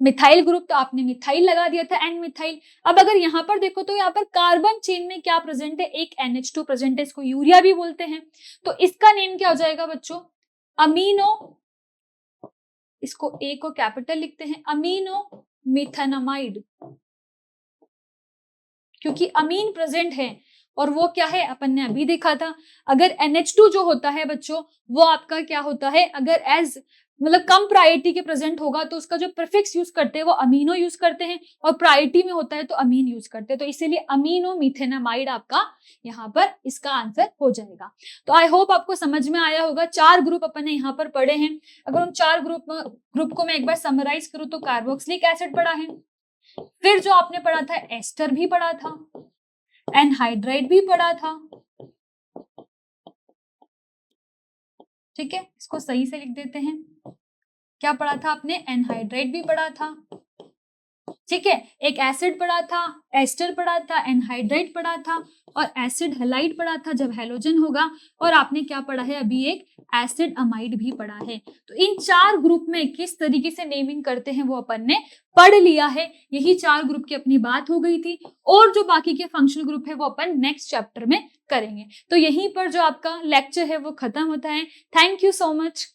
मिथाइल ग्रुप, तो आपने मिथाइल लगा दिया था, एन मिथाइल। अब अगर यहाँ पर देखो तो यहाँ पर कार्बन चेन में क्या प्रेजेंट है, एक NH2 प्रेजेंट है, इसको यूरिया भी बोलते हैं, तो इसका नेम क्या हो जाएगा बच्चों, अमीनो, इसको ए को कैपिटल लिखते हैं, अमीनो मिथेनामाइड, क्योंकि अमीन प्रेजेंट है, और वो क्या है अपन ने अभी देखा था, अगर NH2 जो होता है बच्चों वो आपका क्या होता है, अगर एज मतलब कम प्रायोरिटी के प्रेजेंट होगा तो उसका जो प्रीफिक्स यूज करते हैं वो अमीनो यूज करते हैं, और प्रायोरिटी में होता है तो अमीन यूज करते हैं, तो इसीलिए अमीनो मिथेनामाइड आपका यहाँ पर इसका आंसर हो जाएगा। तो आई होप आपको समझ में आया होगा। 4 ग्रुप अपन ने यहाँ पर पढ़े हैं। अगर उन 4 ग्रुप को मैं एक बार समराइज करूँ तो कार्बोक्सिलिक एसिड पढ़ा है, फिर जो आपने पढ़ा था एस्टर भी पढ़ा था, एनहाइड्राइड भी पढ़ा था, ठीक है, इसको सही से लिख देते हैं। क्या पढ़ा था आपने? एनहाइड्राइड भी पढ़ा था, ठीक है, एक एसिड पढ़ा था, एस्टर पढ़ा था, एनहाइड्राइड पढ़ा था और एसिड हैलाइड पढ़ा था जब हैलोजन होगा, और आपने क्या पढ़ा है अभी? एक एसिड अमाइड भी पढ़ा है। तो इन 4 ग्रुप में किस तरीके से नेमिंग करते हैं वो अपन ने पढ़ लिया है। यही 4 ग्रुप की अपनी बात हो गई थी, और जो बाकी के फंक्शनल ग्रुप है वो अपन नेक्स्ट चैप्टर में करेंगे। तो यहीं पर जो आपका लेक्चर है वो खत्म होता है। Thank you so much.